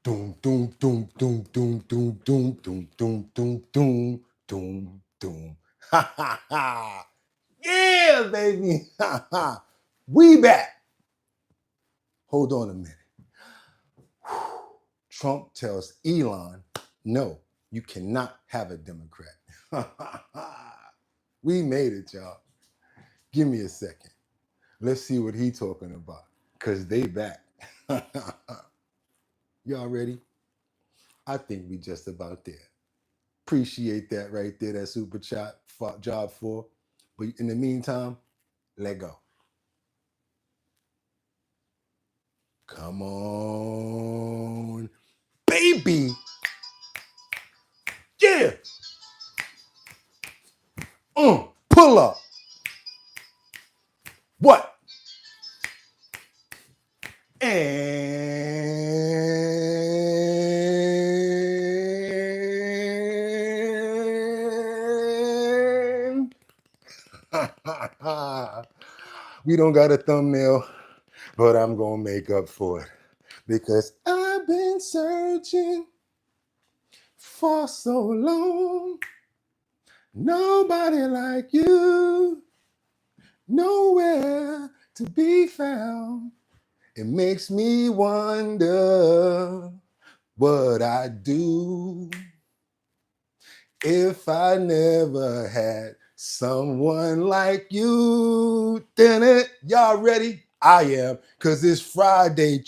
Doom, doom, doom, doom, doom, doom, doom, doom, doom, doom, doom, doom, doom. Ha ha ha. Yeah, baby. Ha ha. We back. Hold on a minute. Trump tells Elon, no, you cannot have a Democrat. We made it, y'all. Give me a second. Let's see what he talking about. Cause they back. Y'all ready? I think we just about there. Appreciate that right there, that super chat job for. But in the meantime, let go. Come on, baby. Yeah. Pull up. What? And we don't got a thumbnail, but I'm gonna make up for it because I've been searching for so long. Nobody like you, nowhere to be found. It makes me wonder what I'd do if I never had someone like you. Did it? Y'all ready? I am, because it's Friday,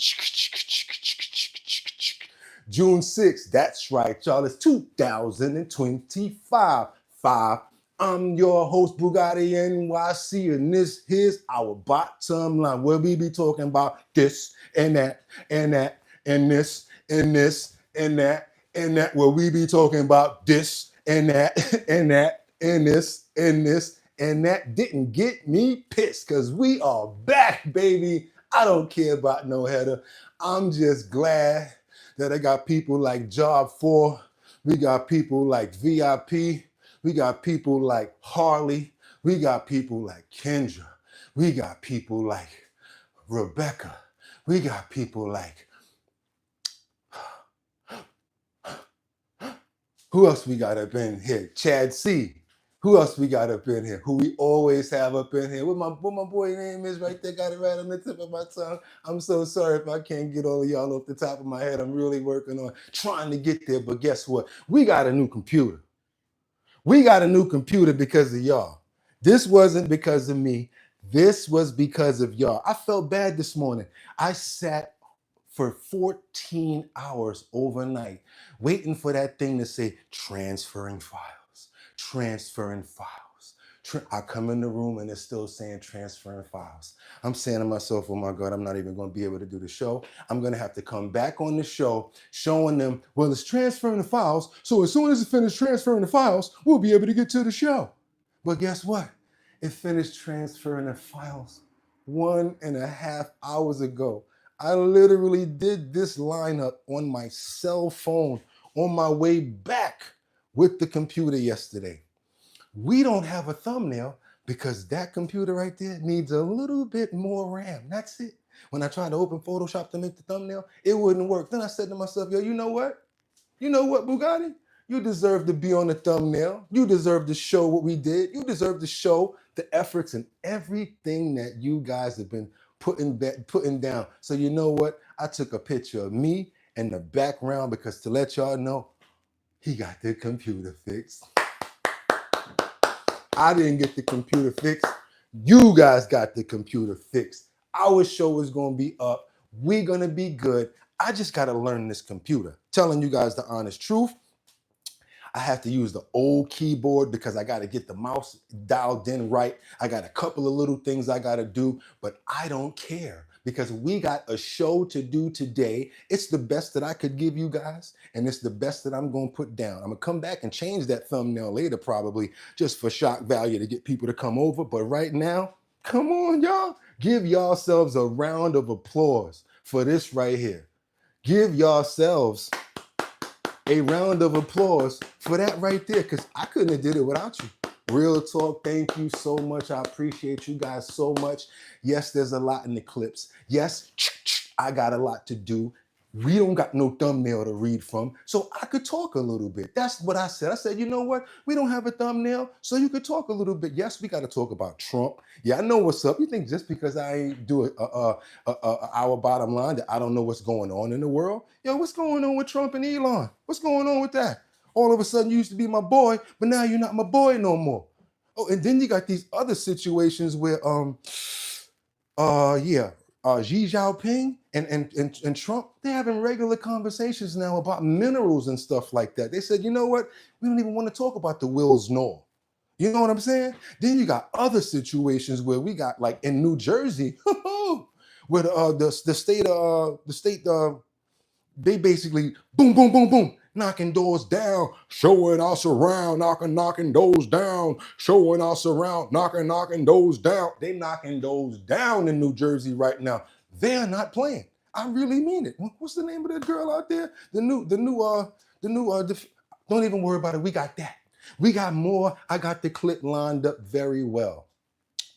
June 6th. That's right, y'all. It's 2025. I'm your host, BOOGOTTINYC, and this is our bottom line, where we be talking about this and that and that and this and this and that and that, where we be talking about this and that and that and this and this and that. Didn't get me pissed, because we are back, baby. I don't care about no header. I'm just glad that I got people like Job 4. We got people like VIP. We got people like Harley. We got people like Kendra. We got people like Rebecca. We got people like, who else we got up in here? Chad C. Who else we got up in here? Who we always have up in here? What my boy name is right there, got it right on the tip of my tongue. I'm so sorry if I can't get all of y'all off the top of my head. I'm really working on trying to get there, but guess what? We got a new computer. We got a new computer because of y'all. This wasn't because of me. This was because of y'all. I felt bad this morning. I sat for 14 hours overnight waiting for that thing to say transferring files, transferring files. I come in the room and it's still saying transferring files. I'm saying to myself, oh my God, I'm not even going to be able to do the show. I'm going to have to come back on the show showing them, well, it's transferring the files. So as soon as it finishes transferring the files, we'll be able to get to the show. But guess what? It finished transferring the files 1.5 hours ago. I literally did this lineup on my cell phone on my way back with the computer yesterday. We don't have a thumbnail because that computer right there needs a little bit more RAM. That's it. When I tried to open Photoshop to make the thumbnail, it wouldn't work. Then I said to myself, yo, you know what? You know what, Bugatti? You deserve to be on the thumbnail. You deserve to show what we did. You deserve to show the efforts and everything that you guys have been putting down. So you know what? I took a picture of me in the background because to let y'all know, he got the computer fixed. I didn't get the computer fixed. You guys got the computer fixed. Our show is going to be up. We're going to be good. I just got to learn this computer. Telling you guys the honest truth. I have to use the old keyboard because I got to get the mouse dialed in right. I got a couple of little things I got to do, but I don't care because we got a show to do today. It's the best that I could give you guys, and it's the best that I'm going to put down. I'm going to come back and change that thumbnail later probably just for shock value to get people to come over. But right now, come on, y'all. Give yourselves a round of applause for this right here. Give yourselves a round of applause for that right there, because I couldn't have did it without you. Real talk, thank you so much. I appreciate you guys so much. Yes, there's a lot in the clips. Yes, I got a lot to do. We don't got no thumbnail to read from, so I could talk a little bit. That's what I said. I said, you know what? We don't have a thumbnail, so you could talk a little bit. Yes, we got to talk about Trump. Yeah, I know what's up. You think just because I ain't do our bottom line that I don't know what's going on in the world? Yo, what's going on with Trump and Elon? What's going on with that? All of a sudden, you used to be my boy, but now you're not my boy no more. Oh, and then you got these other situations where, Xi Jinping and Trump, they're having regular conversations now about minerals and stuff like that. They said, you know what? We don't even want to talk about the Wills No. You know what I'm saying? Then you got other situations where we got like in New Jersey, where the state they basically boom, boom, boom, boom, knocking doors down, showing us around, knocking doors down, showing us around, knocking doors down. They knocking doors down in New Jersey right now. They're not playing. I really mean it. What's the name of that girl out there? Don't even worry about it. We got that. We got more. I got the clip lined up very well.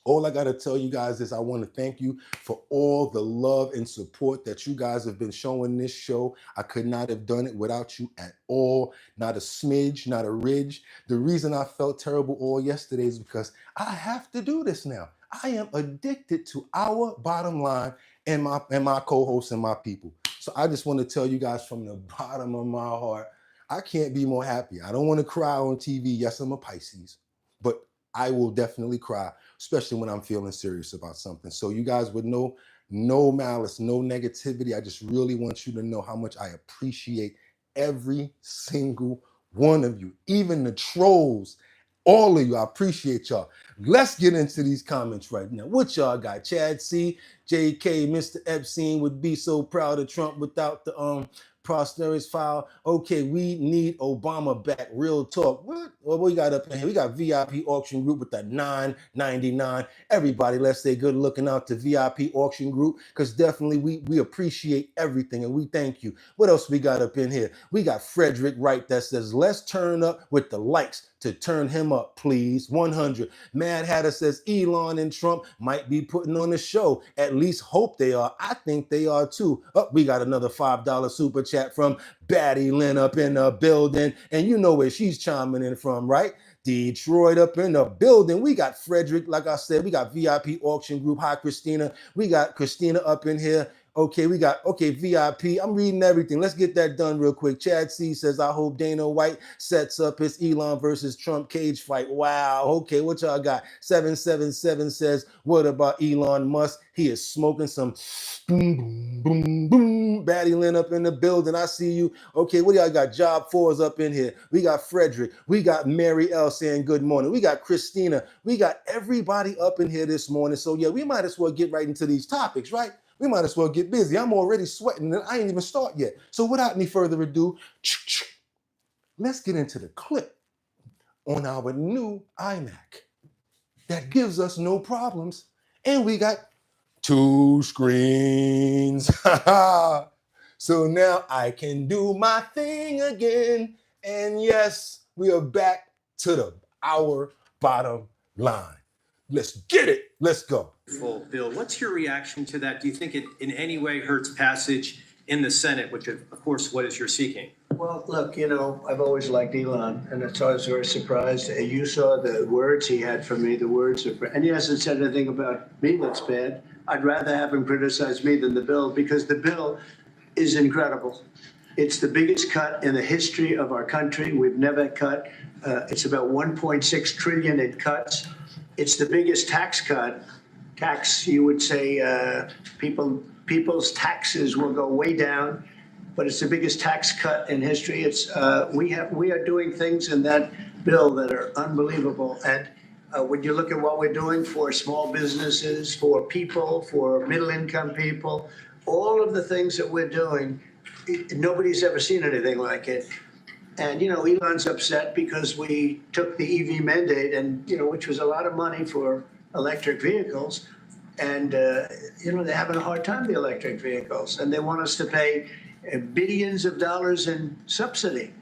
All I got to tell you guys is I want to thank you for all the love and support that you guys have been showing this show. I could not have done it without you at all. Not a smidge, not a ridge. The reason I felt terrible all yesterday is because I have to do this now. I am addicted to our bottom line and my co-hosts and my people. So I just want to tell you guys from the bottom of my heart, I can't be more happy. I don't want to cry on TV. Yes, I'm a Pisces, but I will definitely cry, especially when I'm feeling serious about something. So you guys would know, no malice, no negativity. I just really want you to know how much I appreciate every single one of you, even the trolls, all of you. I appreciate y'all. Let's get into these comments right now. What y'all got? Chad C, JK, Mr. Epstein would be so proud of Trump without the Prosperous file. Okay, we need Obama back. Real talk. What we got up in here? We got VIP auction group with the $9.99. Everybody, let's say good looking out to VIP auction group, because definitely we appreciate everything and we thank you. What else we got up in here? We got Frederick Wright that says, let's turn up with the likes to turn him up, please. 100. Mad Hatter says Elon and Trump might be putting on a show. At least hope they are. I think they are too. Oh, we got another $5 super chat from Batty Lynn up in the building. And you know where she's chiming in from, right? Detroit up in the building. We got Frederick, like I said, we got VIP auction group. Hi, Christina. We got Christina up in here. Okay, we got, VIP. I'm reading everything. Let's get that done real quick. Chad C says, I hope Dana White sets up his Elon versus Trump cage fight. Wow. Okay, what y'all got? 777 says, what about Elon Musk? He is smoking some boom, boom, boom, boom. Batty Lynn up in the building. I see you. Okay, what y'all got? Job 4's up in here. We got Frederick. We got Mary L saying good morning. We got Christina. We got everybody up in here this morning. So yeah, we might as well get right into these topics, right? We might as well get busy. I'm already sweating and I ain't even start yet. So without any further ado, let's get into the clip on our new iMac that gives us no problems. And we got 2 screens. So now I can do my thing again. And yes, we are back to our bottom line. Let's get it. Let's go. Bill, what's your reaction to that? Do you think it in any way hurts passage in the Senate, which of course, what is you're seeking? Well, look, I've always liked Elon, and I was very surprised. You saw the words he had for me, the words of, and he hasn't said anything about me that's bad. I'd rather have him criticize me than the bill, because the bill is incredible. It's the biggest cut in the history of our country. We've never cut. It's about 1.6 trillion in cuts. It's the biggest tax cut. You would say people's taxes will go way down, but it's the biggest tax cut in history. It's we are doing things in that bill that are unbelievable. And when you look at what we're doing for small businesses, for people, for middle income people, all of the things that we're doing, nobody's ever seen anything like it. And, Elon's upset because we took the EV mandate and, which was a lot of money for electric vehicles. And, they're having a hard time, the electric vehicles. And they want us to pay billions of dollars in subsidy.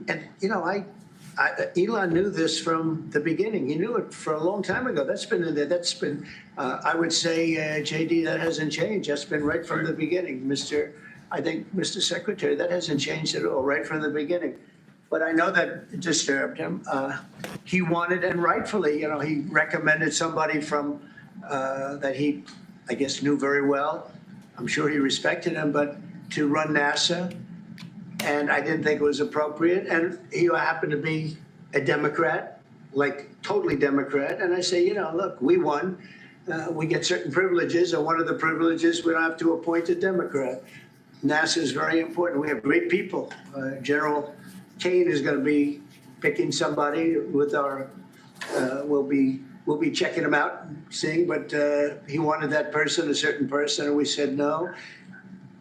And, Elon knew this from the beginning. He knew it for a long time ago. That's been in there. That's been, I would say, JD, that hasn't changed. That's been right from the beginning, Mr. I think, Mr. Secretary, that hasn't changed at all, right from the beginning. But I know that disturbed him. He wanted, and rightfully, he recommended somebody from, that he, I guess, knew very well. I'm sure he respected him, but to run NASA, and I didn't think it was appropriate. And he happened to be a Democrat, like totally Democrat. And I say, look, we won. We get certain privileges, and one of the privileges, we don't have to appoint a Democrat. NASA is very important. We have great people. General Kane is going to be picking somebody with our, we'll be checking him out, seeing, but he wanted that person, a certain person, and we said no.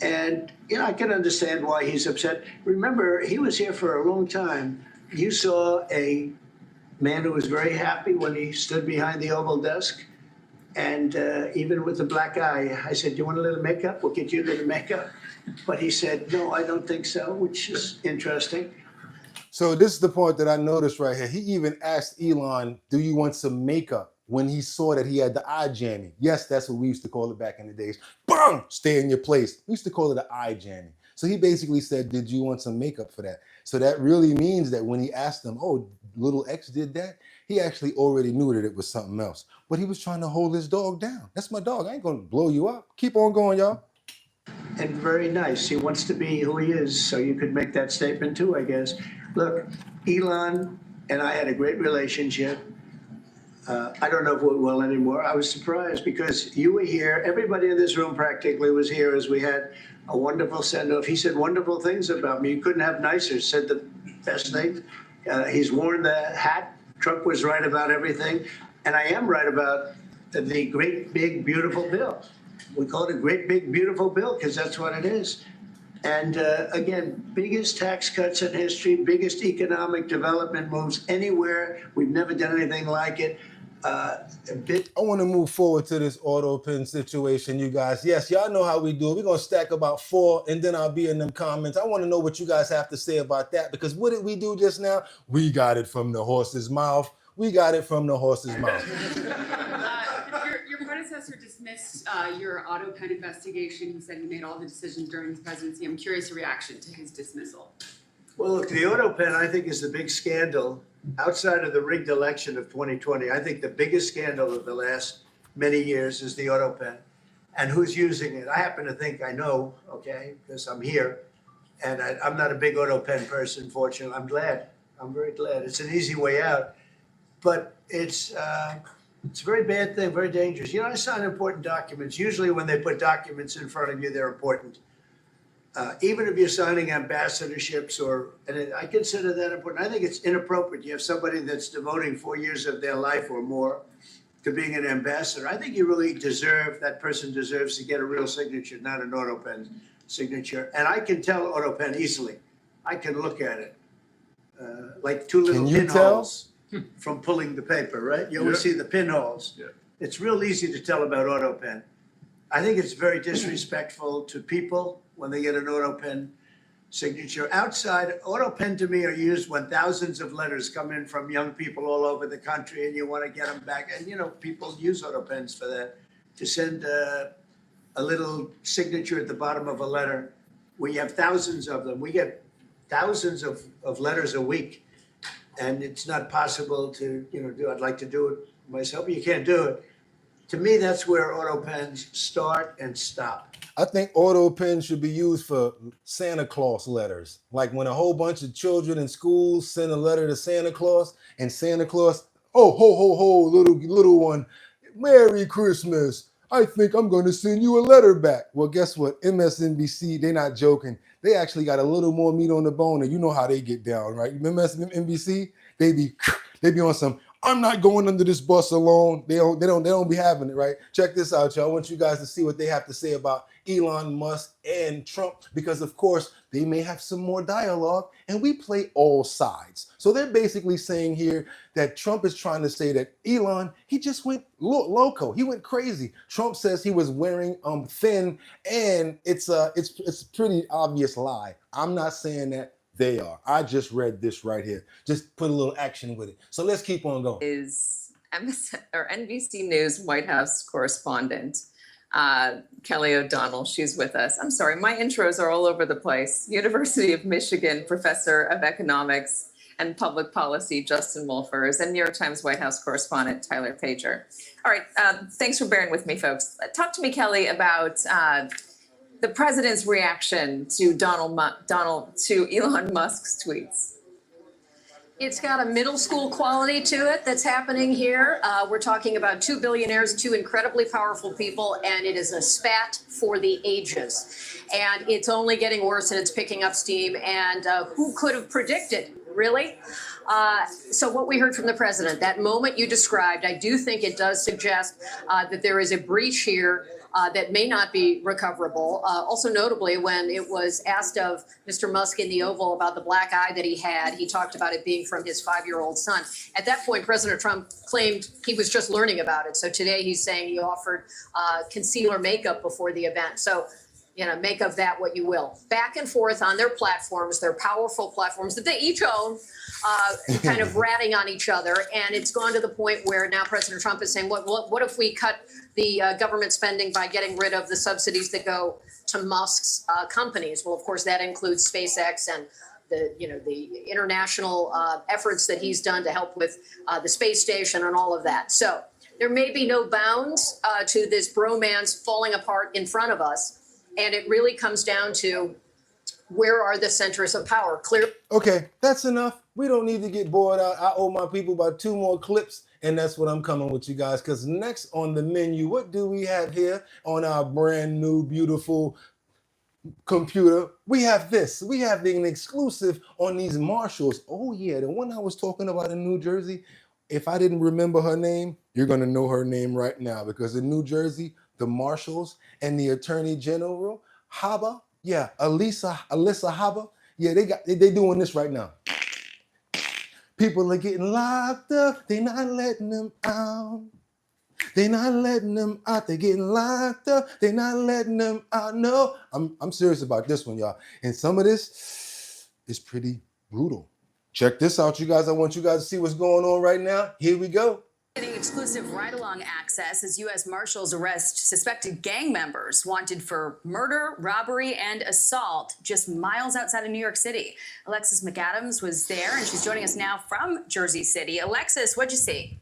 And, I can understand why he's upset. Remember, he was here for a long time. You saw a man who was very happy when he stood behind the Oval Desk. And even with the black eye, I said, do you want a little makeup? We'll get you a little makeup. But he said, no, I don't think so, which is interesting. So this is the point that I noticed right here. He even asked Elon, do you want some makeup? When he saw that he had the eye jamming. Yes, that's what we used to call it back in the days. Bang! Stay in your place. We used to call it an eye jamming. So he basically said, did you want some makeup for that? So that really means that when he asked him, oh, little X did that, he actually already knew that it was something else. But he was trying to hold his dog down. That's my dog. I ain't gonna blow you up. Keep on going, y'all. And very nice. He wants to be who he is. So you could make that statement too, I guess. Look, Elon and I had a great relationship. I don't know if we will anymore. I was surprised because you were here. Everybody in this room practically was here as we had a wonderful send-off. He said wonderful things about me. You couldn't have nicer. Said the best thing. He's worn the hat. Trump was right about everything. And I am right about the great, big, beautiful bill. We call it a great, big, beautiful bill because that's what it is. And again, biggest tax cuts in history, biggest economic development moves anywhere. We've never done anything like it. I want to move forward to this autopen situation, you guys. Yes, y'all know how we do it. We're going to stack about 4, and then I'll be in them comments. I want to know what you guys have to say about that, because what did we do just now? We got it from the horse's mouth. We got it from the horse's mouth. Your predecessor dismissed your autopen investigation. He said he made all the decisions during his presidency. I'm curious your reaction to his dismissal. Well, look, the autopen, I think, is the big scandal outside of the rigged election of 2020. I think the biggest scandal of the last many years is the autopen. And who's using it? I happen to think I know, okay, because I'm here. And I'm not a big autopen person, fortunately. I'm glad. I'm very glad. It's an easy way out. But it's a very bad thing, very dangerous. I sign important documents. Usually when they put documents in front of you, they're important. Even if you're signing ambassadorships, and I consider that important. I think it's inappropriate. You have somebody that's devoting 4 years of their life or more to being an ambassador. I think you really that person deserves to get a real signature, not an autopen signature. And I can tell autopen easily. I can look at it. Like 2 little pinholes from pulling the paper, right? You always see the pinholes. Yeah. It's real easy to tell about autopen. I think it's very disrespectful to people when they get an autopen signature. Outside, autopen to me are used when thousands of letters come in from young people all over the country and you want to get them back. And, people use autopens for that, to send a little signature at the bottom of a letter. We have thousands of them. We get thousands of letters a week. And it's not possible to, do. I'd like to do it myself. You can't do it. To me, that's where autopens start and stop. I think autopens should be used for Santa Claus letters. Like when a whole bunch of children in schools send a letter to Santa Claus, and Santa Claus, oh, ho, ho, ho, little one, Merry Christmas. I think I'm going to send you a letter back. Well, guess what? MSNBC, they're not joking. They actually got a little more meat on the bone, and you know how they get down, right? MSNBC, they be on some, I'm not going under this bus alone. They don't be having it, right? Check this out, y'all. I want you guys to see what they have to say about Elon Musk and Trump, because of course they may have some more dialogue, and we play all sides. So they're basically saying here that Trump is trying to say that Elon, he just went loco. He went crazy. Trump says he was wearing thin, and it's a pretty obvious lie. I'm not saying that. They are. I just read this right here. Just put a little action with it. So let's keep on going. Is NBC News White House correspondent Kelly O'Donnell. She's with us. I'm sorry, my intros are all over the place. University of Michigan Professor of Economics and Public Policy, Justin Wolfers, and New York Times White House correspondent, Tyler Pager. All right, thanks for bearing with me, folks. Talk to me, Kelly, about the president's reaction to Elon Musk's tweets. It's got a middle school quality to it that's happening here. We're talking about two billionaires, two incredibly powerful people, and it is a spat for the ages. And it's only getting worse and it's picking up steam. And who could have predicted, really? So what we heard from the president, that moment you described, I do think it does suggest that there is a breach here that may not be recoverable. Also notably, when it was asked of Mr. Musk in the Oval about the black eye that he talked about it being from his 5-year-old son. At that point, President Trump claimed he was just learning about it. So today he's saying he offered concealer makeup before the event. So, you know, make of that what you will. Back and forth on their platforms, their powerful platforms that they each own, kind of ratting on each other. And it's gone to the point where now President Trump is saying, what if we cut the government spending by getting rid of the subsidies that go to Musk's companies? Well, of course, that includes SpaceX and the international efforts that he's done to help with the space station and all of that. So there may be no bounds to this bromance falling apart in front of us. And it really comes down to where are the centers of power? Clear. Okay, that's enough. We don't need to get bored out. I owe my people about 2 more clips, and that's what I'm coming with you guys. Because next on the menu, what do we have here on our brand new, beautiful computer? We have this. We have an exclusive on these marshals. Oh yeah, the one I was talking about in New Jersey. If I didn't remember her name, you're gonna know her name right now, because in New Jersey, the marshals and the attorney general, Haba, yeah, Alyssa Haba, yeah, they doing this right now. People are getting locked up. They not letting them out. They not letting them out. They getting locked up. They not letting them out. No, I'm serious about this one, y'all. And some of this is pretty brutal. Check this out, you guys. I want you guys to see what's going on right now. Here we go. Getting exclusive ride-along access as U.S. Marshals arrest suspected gang members wanted for murder, robbery, and assault just miles outside of New York City. Alexis McAdams was there, and she's joining us now from Jersey City. Alexis, what'd you see?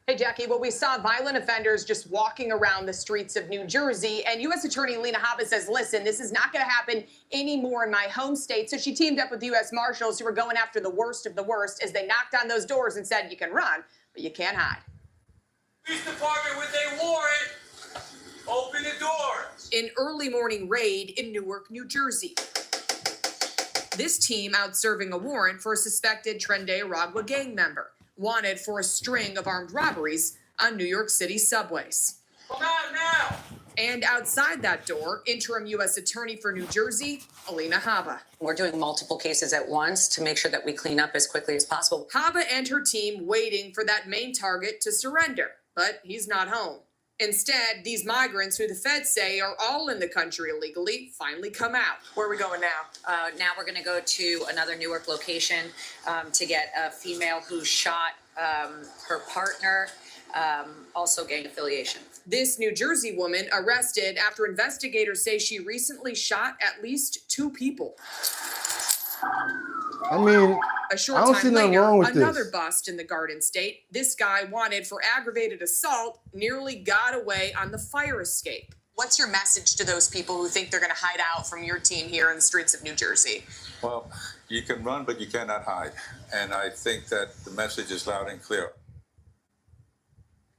Hey, Jackie, well, we saw violent offenders just walking around the streets of New Jersey, and U.S. Attorney Alina Habba says, listen, this is not going to happen anymore in my home state. So she teamed up with U.S. Marshals who were going after the worst of the worst as they knocked on those doors and said, you can run, but you can't hide. Police department with a warrant, open the doors. An early morning raid in Newark, New Jersey. This team out serving a warrant for a suspected Trende Aragua gang member, wanted for a string of armed robberies on New York City subways. Come out now! And outside that door, interim U.S. Attorney for New Jersey, Alina Habba. We're doing multiple cases at once to make sure that we clean up as quickly as possible. Habba and her team waiting for that main target to surrender, but he's not home. Instead, these migrants who the feds say are all in the country illegally finally come out. Where are we going now? Now we're going to go to another Newark location to get a female who shot her partner, also gang affiliation. This New Jersey woman arrested after investigators say she recently shot at least 2 people. I mean, A short I don't time see nothing later, wrong with another this. bust in the Garden State. This guy wanted for aggravated assault nearly got away on the fire escape. What's your message to those people who think they're going to hide out from your team here in the streets of New Jersey? Well, you can run, but you cannot hide. And I think that the message is loud and clear.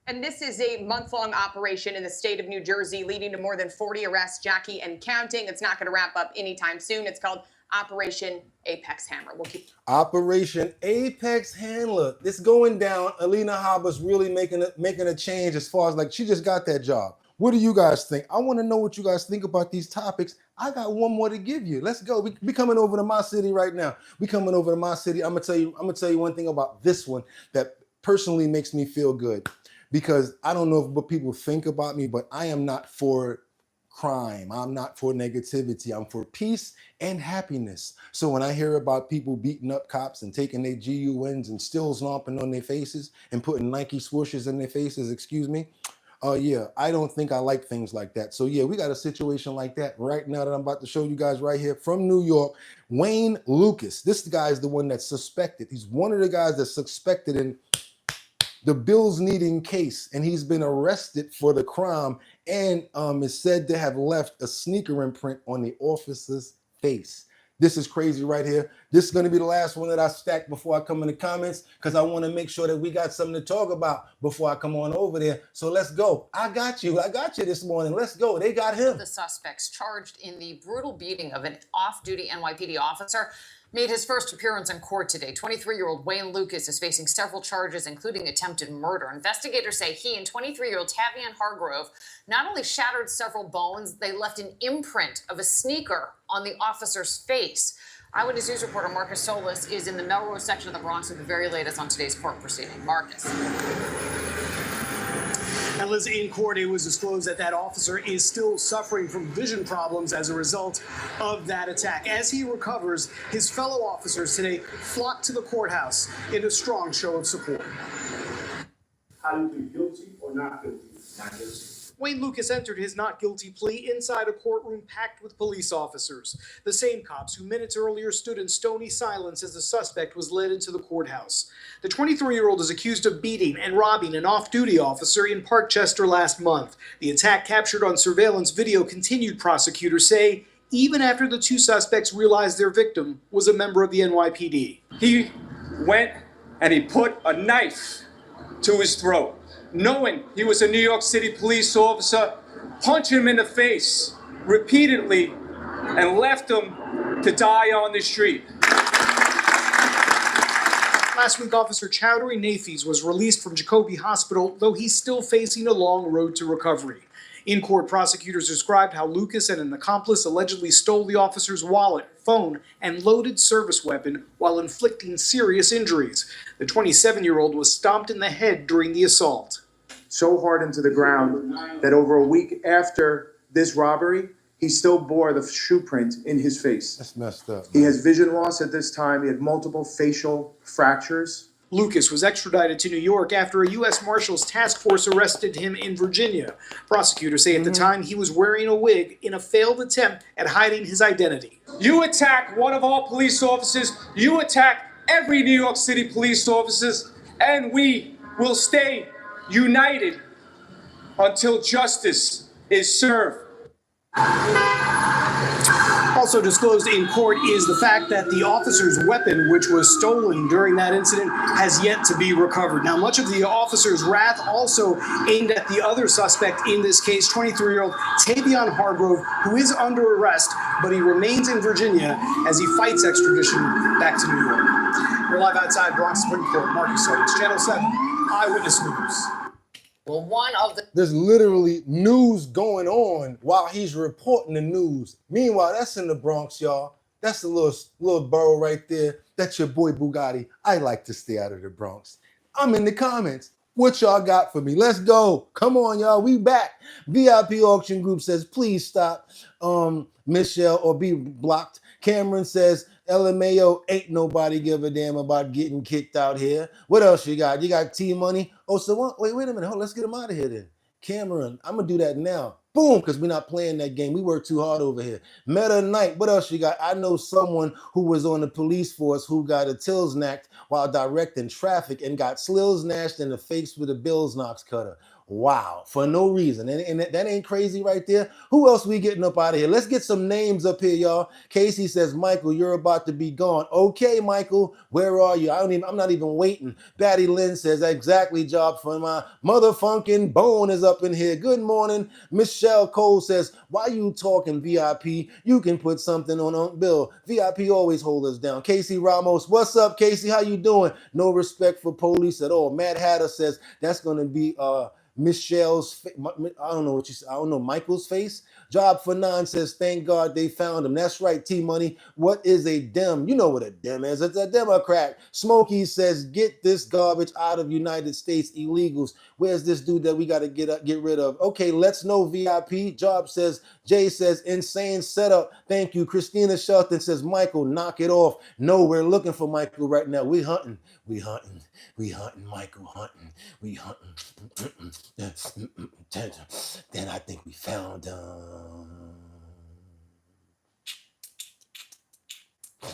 And this is a month-long operation in the state of New Jersey, leading to more than 40 arrests, Jackie, and counting. It's not going to wrap up anytime soon. It's called Operation Apex Hammer. We'll keep Operation Apex Handler. It's going down. Alina Habba's really making a change as far as, like, she just got that job. What do you guys think? I want to know what you guys think about these topics. I got one more to give you. Let's go. We coming over to my city right now. We coming over to my city. I'm gonna tell you one thing about this one that personally makes me feel good, because I don't know what people think about me, but I am not for crime. I'm not for negativity. I'm for peace and happiness. So when I hear about people beating up cops and taking their GUNs and still stomping on their faces and putting Nike swooshes in their faces, excuse me, Oh yeah, I don't think I like things like that. So yeah, we got a situation like that right now that I'm about to show you guys right here from New York. Wayne Lucas, this guy is the one that's suspected. He's one of the guys that's suspected in the bills needing case, and he's been arrested for the crime and is said to have left a sneaker imprint on the officer's face. This is crazy right here. This is going to be the last one that I stack before I come in the comments, because I want to make sure that we got something to talk about before I come on over there. So let's go. I got you this morning. Let's go. They got him. The suspects charged in the brutal beating of an off-duty NYPD officer made his first appearance in court today. 23-year-old Wayne Lucas is facing several charges, including attempted murder. Investigators say he and 23-year-old Tavian Hargrove not only shattered several bones, they left an imprint of a sneaker on the officer's face. Eyewitness News reporter Marcus Solis is in the Melrose section of the Bronx with the very latest on today's court proceeding. Marcus. And Liz, in court, it was disclosed that that officer is still suffering from vision problems as a result of that attack. As he recovers, his fellow officers today flocked to the courthouse in a strong show of support. How do you plead, guilty or not guilty? Not guilty. Wayne Lucas entered his not guilty plea inside a courtroom packed with police officers, the same cops who minutes earlier stood in stony silence as the suspect was led into the courthouse. The 23-year-old is accused of beating and robbing an off-duty officer in Parkchester last month. The attack captured on surveillance video continued, prosecutors say, even after the two suspects realized their victim was a member of the NYPD. He went and he put a knife to his throat, knowing he was a New York City police officer, punched him in the face repeatedly and left him to die on the street. Last week, Officer Chowdhury Nafees was released from Jacoby Hospital, though he's still facing a long road to recovery. In court, prosecutors described how Lucas and an accomplice allegedly stole the officer's wallet, phone, and loaded service weapon while inflicting serious injuries. The 27-year-old was stomped in the head during the assault. So hard into the ground that over a week after this robbery, he still bore the shoe print in his face. That's messed up. He has vision loss at this time. He had multiple facial fractures. Lucas was extradited to New York after a U.S. Marshals task force arrested him in Virginia. Prosecutors say at the time he was wearing a wig in a failed attempt at hiding his identity. You attack one of our police officers, you attack every New York City police officers, and we will stay united until justice is served. Also disclosed in court is the fact that the officer's weapon, which was stolen during that incident, has yet to be recovered. Now, much of the officer's wrath also aimed at the other suspect in this case, 23-year-old Tavian Hargrove, who is under arrest, but he remains in Virginia as he fights extradition back to New York. We're live outside Bronx Supreme Court. Marcus Solis, Channel 7, Eyewitness News. Well, one of the There's literally news going on while he's reporting the news. Meanwhile, that's in the Bronx, y'all. That's the little borough right there. That's your boy Bugatti. I like to stay out of the Bronx. I'm in the comments. What y'all got for me? Let's go. Come on, y'all. We back. VIP Auction Group says, please stop Michelle or be blocked. Cameron says, LMAO, ain't nobody give a damn about getting kicked out here. What else you got? You got T-Money? Oh, so what? Wait a minute. Hold on, let's get him out of here then. Cameron, I'm going to do that now. Boom, because we're not playing that game. We work too hard over here. Meta Knight, what else you got? I know someone who was on the police force who got a tills knacked while directing traffic and got slills gnashed in the face with a Bills Knox cutter. Wow, for no reason. And that ain't crazy right there. Who else we getting up out of here? Let's get some names up here, y'all. Casey says, Michael, you're about to be gone. Okay, Michael, where are you? I'm not even waiting. Batty Lynn says, exactly, job for my motherfucking bone is up in here. Good morning. Michelle Cole says, why you talking VIP? You can put something on Bill. VIP always hold us down. Casey Ramos, what's up, Casey? How you doing? No respect for police at all. Matt Hatter says, that's going to be Michelle's, I don't know what you said. I don't know, Michael's face. Job for Nine says, thank God they found him. That's right, T-Money. What is a Dem? You know what a Dem is. It's a Democrat. Smokey says, get this garbage out of United States illegals. Where's this dude that we got to get rid of? Okay, let's know VIP. Job says, Jay says, insane setup. Thank you. Christina Shelton says, Michael, knock it off. No, we're looking for Michael right now. We hunting. We hunting. We hunting, Michael, hunting. We hunting. Then I think we found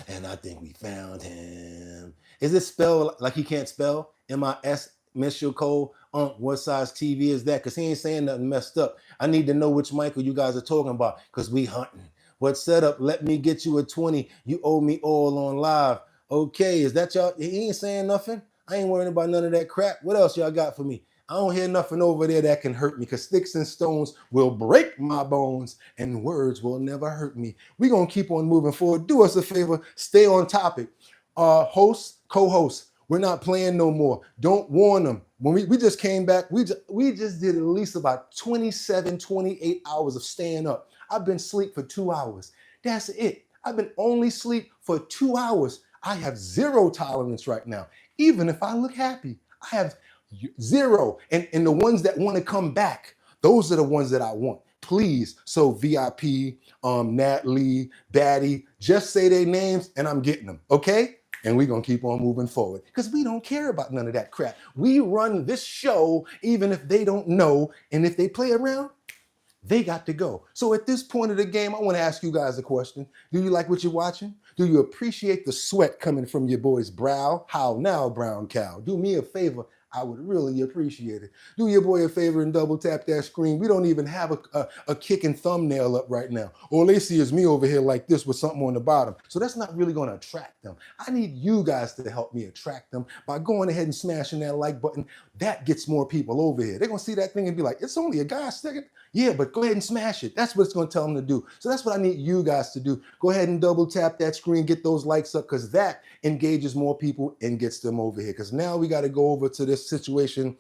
and I think we found him. Is it spelled like he can't spell? M-I-S, Mr. Cole, what size TV is that? Because he ain't saying nothing messed up. I need to know which Michael you guys are talking about, because we hunting. What setup? Let me get you a 20. You owe me all on live. Okay, is that y'all? He ain't saying nothing. I ain't worrying about none of that crap. What else y'all got for me? I don't hear nothing over there that can hurt me, because sticks and stones will break my bones and words will never hurt me. We're going to keep on moving forward. Do us a favor. Stay on topic. Hosts, co-hosts, we're not playing no more. Don't warn them. When we just came back, we just did at least about 27, 28 hours of staying up. I've been asleep for 2 hours. That's it. I've been only asleep for 2 hours. I have zero tolerance right now. Even if I look happy, I have zero. And the ones that want to come back, those are the ones that I want. Please. So VIP, Nat Lee, Batty, just say their names and I'm getting them. Okay? And we're going to keep on moving forward, because we don't care about none of that crap. We run this show even if they don't know. And if they play around, they got to go. So at this point of the game, I want to ask you guys a question. Do you like what you're watching? Do you appreciate the sweat coming from your boy's brow? How now, brown cow? Do me a favor. I would really appreciate it. Do your boy a favor and double tap that screen. We don't even have a kicking thumbnail up right now. All they see is me over here like this with something on the bottom. So that's not really going to attract them. I need you guys to help me attract them by going ahead and smashing that like button. That gets more people over here. They're going to see that thing and be like, it's only a guy second. Yeah, but go ahead and smash it. That's what it's going to tell them to do. So that's what I need you guys to do. Go ahead and double tap that screen, get those likes up, because that engages more people and gets them over here. Because now we got to go over to this situation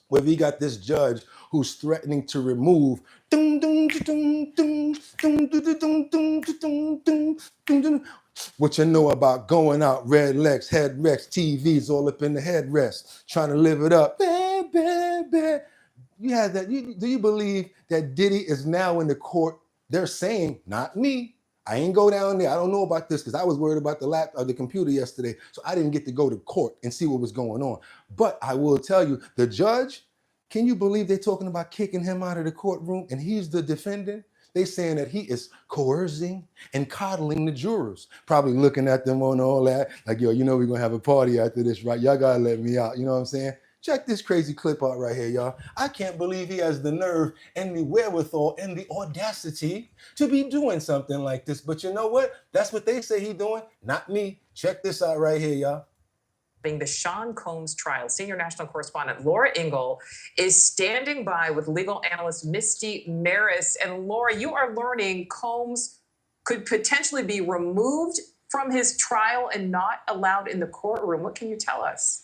where we got this judge who's threatening to remove what you know about going out, red legs, head wrecks, TVs all up in the headrest, trying to live it up. Bad, bad, bad. You had that. Do you believe that Diddy is now in the court? They're saying, not me. I ain't go down there. I don't know about this because I was worried about the computer yesterday. So I didn't get to go to court and see what was going on. But I will tell you, the judge, can you believe they're talking about kicking him out of the courtroom and he's the defendant? They saying that he is coercing and coddling the jurors, probably looking at them on all that, like, yo, you know we're going to have a party after this, right? Y'all got to let me out. You know what I'm saying? Check this crazy clip out right here, y'all. I can't believe he has the nerve and the wherewithal and the audacity to be doing something like this. But you know what? That's what they say he's doing, not me. Check this out right here, y'all. The Sean Combs trial. Senior national correspondent Laura Ingle is standing by with legal analyst Misty Maris. And Laura, you are learning Combs could potentially be removed from his trial and not allowed in the courtroom. What can you tell us?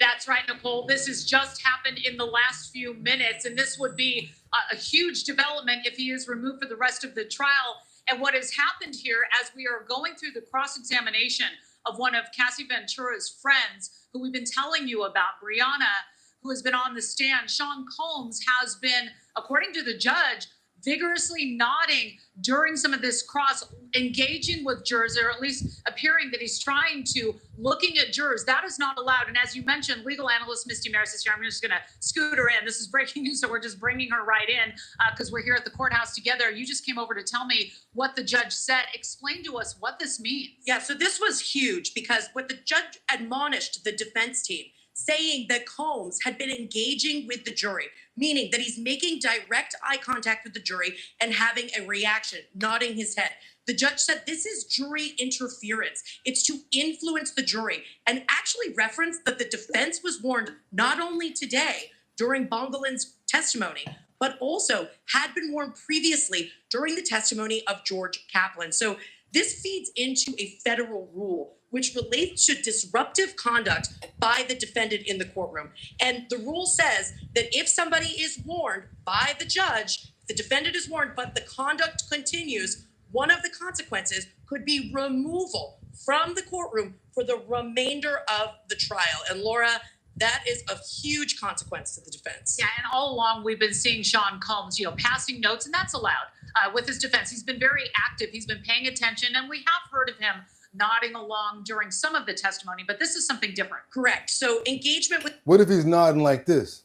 That's right, Nicole. This has just happened in the last few minutes, and this would be a huge development if he is removed for the rest of the trial. And what has happened here, as we are going through the cross-examination of one of Cassie Ventura's friends, who we've been telling you about, Brianna, who has been on the stand, Sean Combs has been, according to the judge, vigorously nodding during some of this cross, engaging with jurors, or at least appearing that he's trying to, looking at jurors. That is not allowed. And as you mentioned, legal analyst Misty Maris is here. I'm just going to scoot her in. This is breaking news, so we're just bringing her right in because we're here at the courthouse together. You just came over to tell me what the judge said. Explain to us what this means. Yeah, so this was huge because what the judge admonished the defense team, saying that Combs had been engaging with the jury, meaning that he's making direct eye contact with the jury and having a reaction, nodding his head. The judge said this is jury interference. It's to influence the jury, and actually referenced that the defense was warned not only today during Bongolin's testimony, but also had been warned previously during the testimony of George Kaplan. So this feeds into a federal rule which relates to disruptive conduct by the defendant in the courtroom. And the rule says that if somebody is warned by the judge, the defendant is warned, but the conduct continues, one of the consequences could be removal from the courtroom for the remainder of the trial. And Laura, that is a huge consequence to the defense. Yeah, and all along we've been seeing Sean Combs, passing notes, and that's allowed with his defense. He's been very active. He's been paying attention, and we have heard of him nodding along during some of the testimony, but this is something different. Correct. So engagement with... What if he's nodding like this?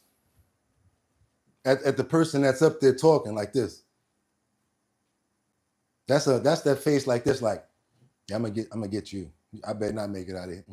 at the person that's up there talking like this. That's that face like this, like, yeah, I'm gonna get you. I better not make it out of here.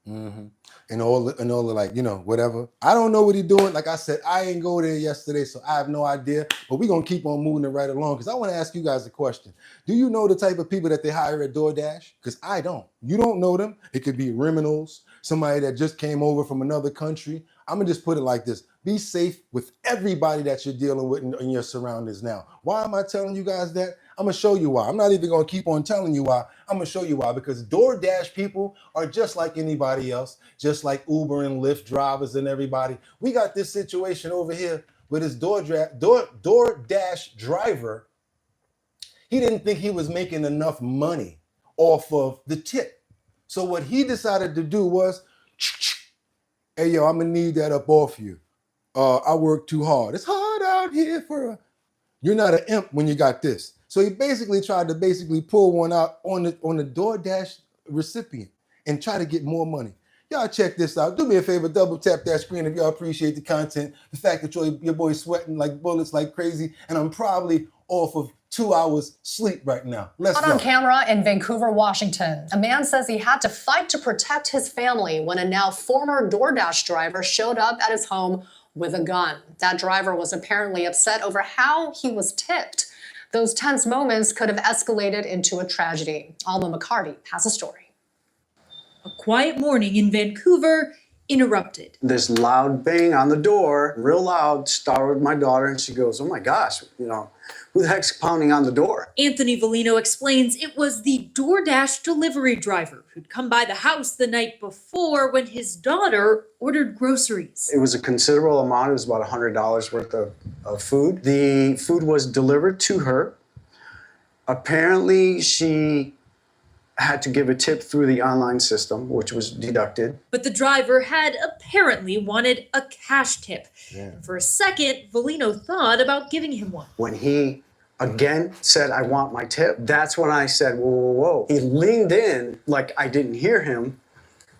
And all the like, whatever. I don't know what he's doing. Like I said, I ain't go there yesterday, so I have no idea. But we're gonna keep on moving it right along because I want to ask you guys a question. Do you know the type of people that they hire at DoorDash? Because I don't. You don't know them. It could be criminals, somebody that just came over from another country. I'm gonna just put it like this. Be safe with everybody that you're dealing with in your surroundings now. Why am I telling you guys that? I'm gonna show you why. I'm not even gonna keep on telling you why. I'm gonna show you why, because DoorDash people are just like anybody else, just like Uber and Lyft drivers and everybody. We got this situation over here with this DoorDash driver. He didn't think he was making enough money off of the tip. So what he decided to do was, hey, yo, I'm gonna need that up off you. I work too hard. It's hard out here for you're not an imp when you got this. So he basically tried to pull one out on the DoorDash recipient and try to get more money. Y'all check this out. Do me a favor, double tap that screen if y'all appreciate the content. The fact that your boy's sweating like bullets like crazy, and I'm probably off of 2 hours sleep right now. Let's go. On camera in Vancouver, Washington, a man says he had to fight to protect his family when a now former DoorDash driver showed up at his home with a gun. That driver was apparently upset over how he was tipped. Those tense moments could have escalated into a tragedy. Alma McCarty has a story. A quiet morning in Vancouver interrupted. This loud bang on the door, real loud, startled my daughter, and she goes, oh my gosh, who the heck's pounding on the door? Anthony Volino explains it was the DoorDash delivery driver who'd come by the house the night before when his daughter ordered groceries. It was a considerable amount. It was about $100 worth of food. The food was delivered to her. Apparently, she had to give a tip through the online system, which was deducted. But the driver had apparently wanted a cash tip. Yeah. And for a second, Volino thought about giving him one. When he again said, I want my tip, that's when I said, whoa, whoa, whoa. He leaned in like I didn't hear him.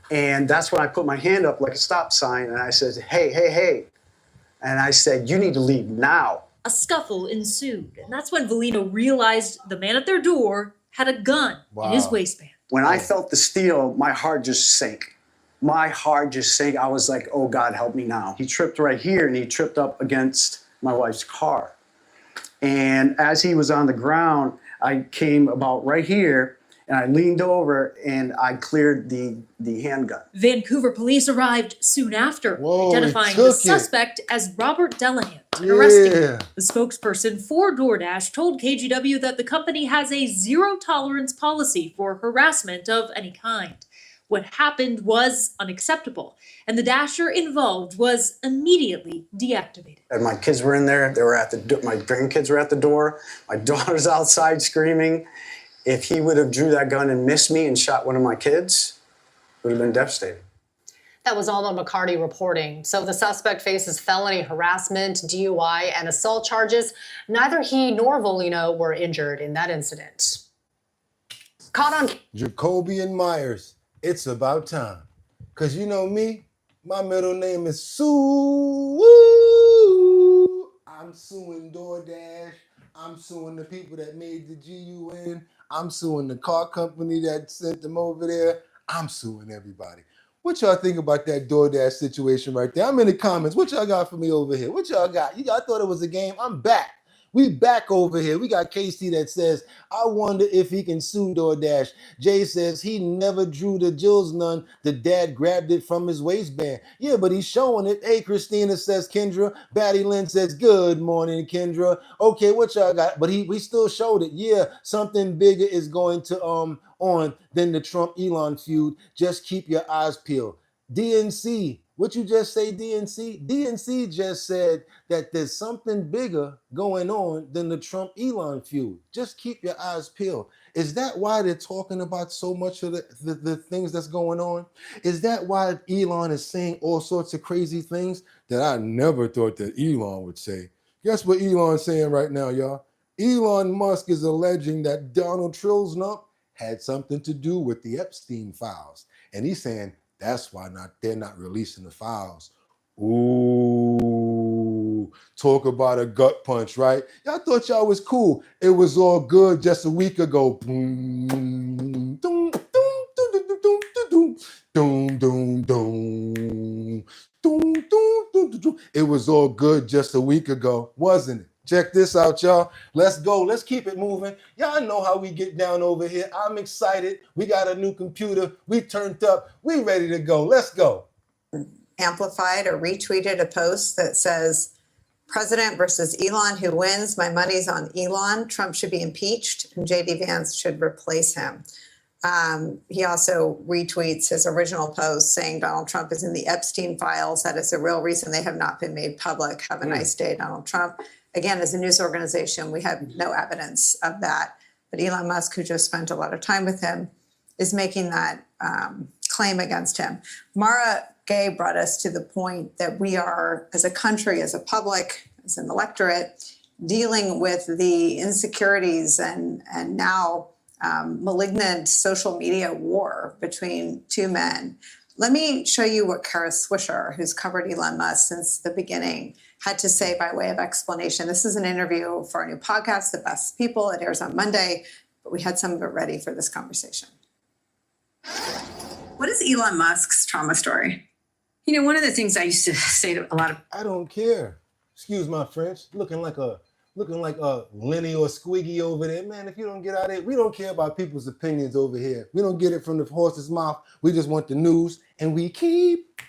And that's when I put my hand up like a stop sign and I said, hey, hey, hey. And I said, you need to leave now. A scuffle ensued. And that's when Volino realized the man at their door had a gun in his waistband. When I felt the steel, my heart just sank. My heart just sank. I was like, oh God, help me now. He tripped right here and he tripped up against my wife's car. And as he was on the ground, I came about right here and I leaned over and I cleared the handgun. Vancouver police arrived soon after, identifying the suspect as Robert Delahunt and arresting him. The spokesperson for DoorDash told KGW that the company has a zero-tolerance policy for harassment of any kind. What happened was unacceptable, and the dasher involved was immediately deactivated. And my kids were in there. They were at my grandkids were at the door. My daughter's outside screaming. If he would have drew that gun and missed me and shot one of my kids, it would have been devastating. That was Alma McCarty reporting. So the suspect faces felony harassment, DUI, and assault charges. Neither he nor Volino were injured in that incident. Caught on Jacoby and Myers, it's about time. Because you know me, my middle name is Sue. I'm suing DoorDash. I'm suing the people that made the GUN. I'm suing the car company that sent them over there. I'm suing everybody. What y'all think about that DoorDash situation right there? I'm in the comments. What y'all got for me over here? What y'all got? Y'all thought it was a game? I'm back. We back over here. We got Casey that says, I wonder if he can sue DoorDash. Jay says he never drew the Jules none. The dad grabbed it from his waistband. Yeah, but he's showing it. Hey, Christina says Kendra. Batty Lynn says, good morning, Kendra. Okay, what y'all got? But we still showed it. Yeah, something bigger is going to on than the Trump-Elon feud. Just keep your eyes peeled. DNC. What you just say, DNC? DNC just said that there's something bigger going on than the Trump-Elon feud. Just keep your eyes peeled. Is that why they're talking about so much of the things that's going on? Is that why Elon is saying all sorts of crazy things that I never thought that Elon would say? Guess what Elon's saying right now, y'all? Elon Musk is alleging that Donald Trump had something to do with the Epstein files. And he's saying, that's why they're not releasing the files. Ooh. Ooh, talk about a gut punch, right? Y'all thought y'all was cool. It was all good just a week ago. Boom, doom, doom, doom, doom, doom, doom, doom, doom, doom. Doom, doom, doom, doom, doom. It was all good just a week ago, wasn't it? Check this out, y'all. Let's go. Let's keep it moving. Y'all know how we get down over here. I'm excited. We got a new computer. We turned up. We ready to go. Let's go. Amplified or retweeted a post that says, President versus Elon, who wins? My money's on Elon. Trump should be impeached and JD Vance should replace him. He also retweets his original post saying Donald Trump is in the Epstein files. That is the real reason they have not been made public. Have a nice day, Donald Trump. Again, as a news organization, we have no evidence of that. But Elon Musk, who just spent a lot of time with him, is making that claim against him. Mara Gay brought us to the point that we are, as a country, as a public, as an electorate, dealing with the insecurities and now malignant social media war between two men. Let me show you what Kara Swisher, who's covered Elon Musk since the beginning, had to say by way of explanation. This is an interview for our new podcast, The Best People. It airs on Monday, but we had some of it ready for this conversation. What is Elon Musk's trauma story? You know, one of the things I used to say to a lot of... I don't care. Excuse my French. Looking like a Lenny or Squiggy over there. Man, if you don't get out of it, we don't care about people's opinions over here. We don't get it from the horse's mouth. We just want the news, and we keep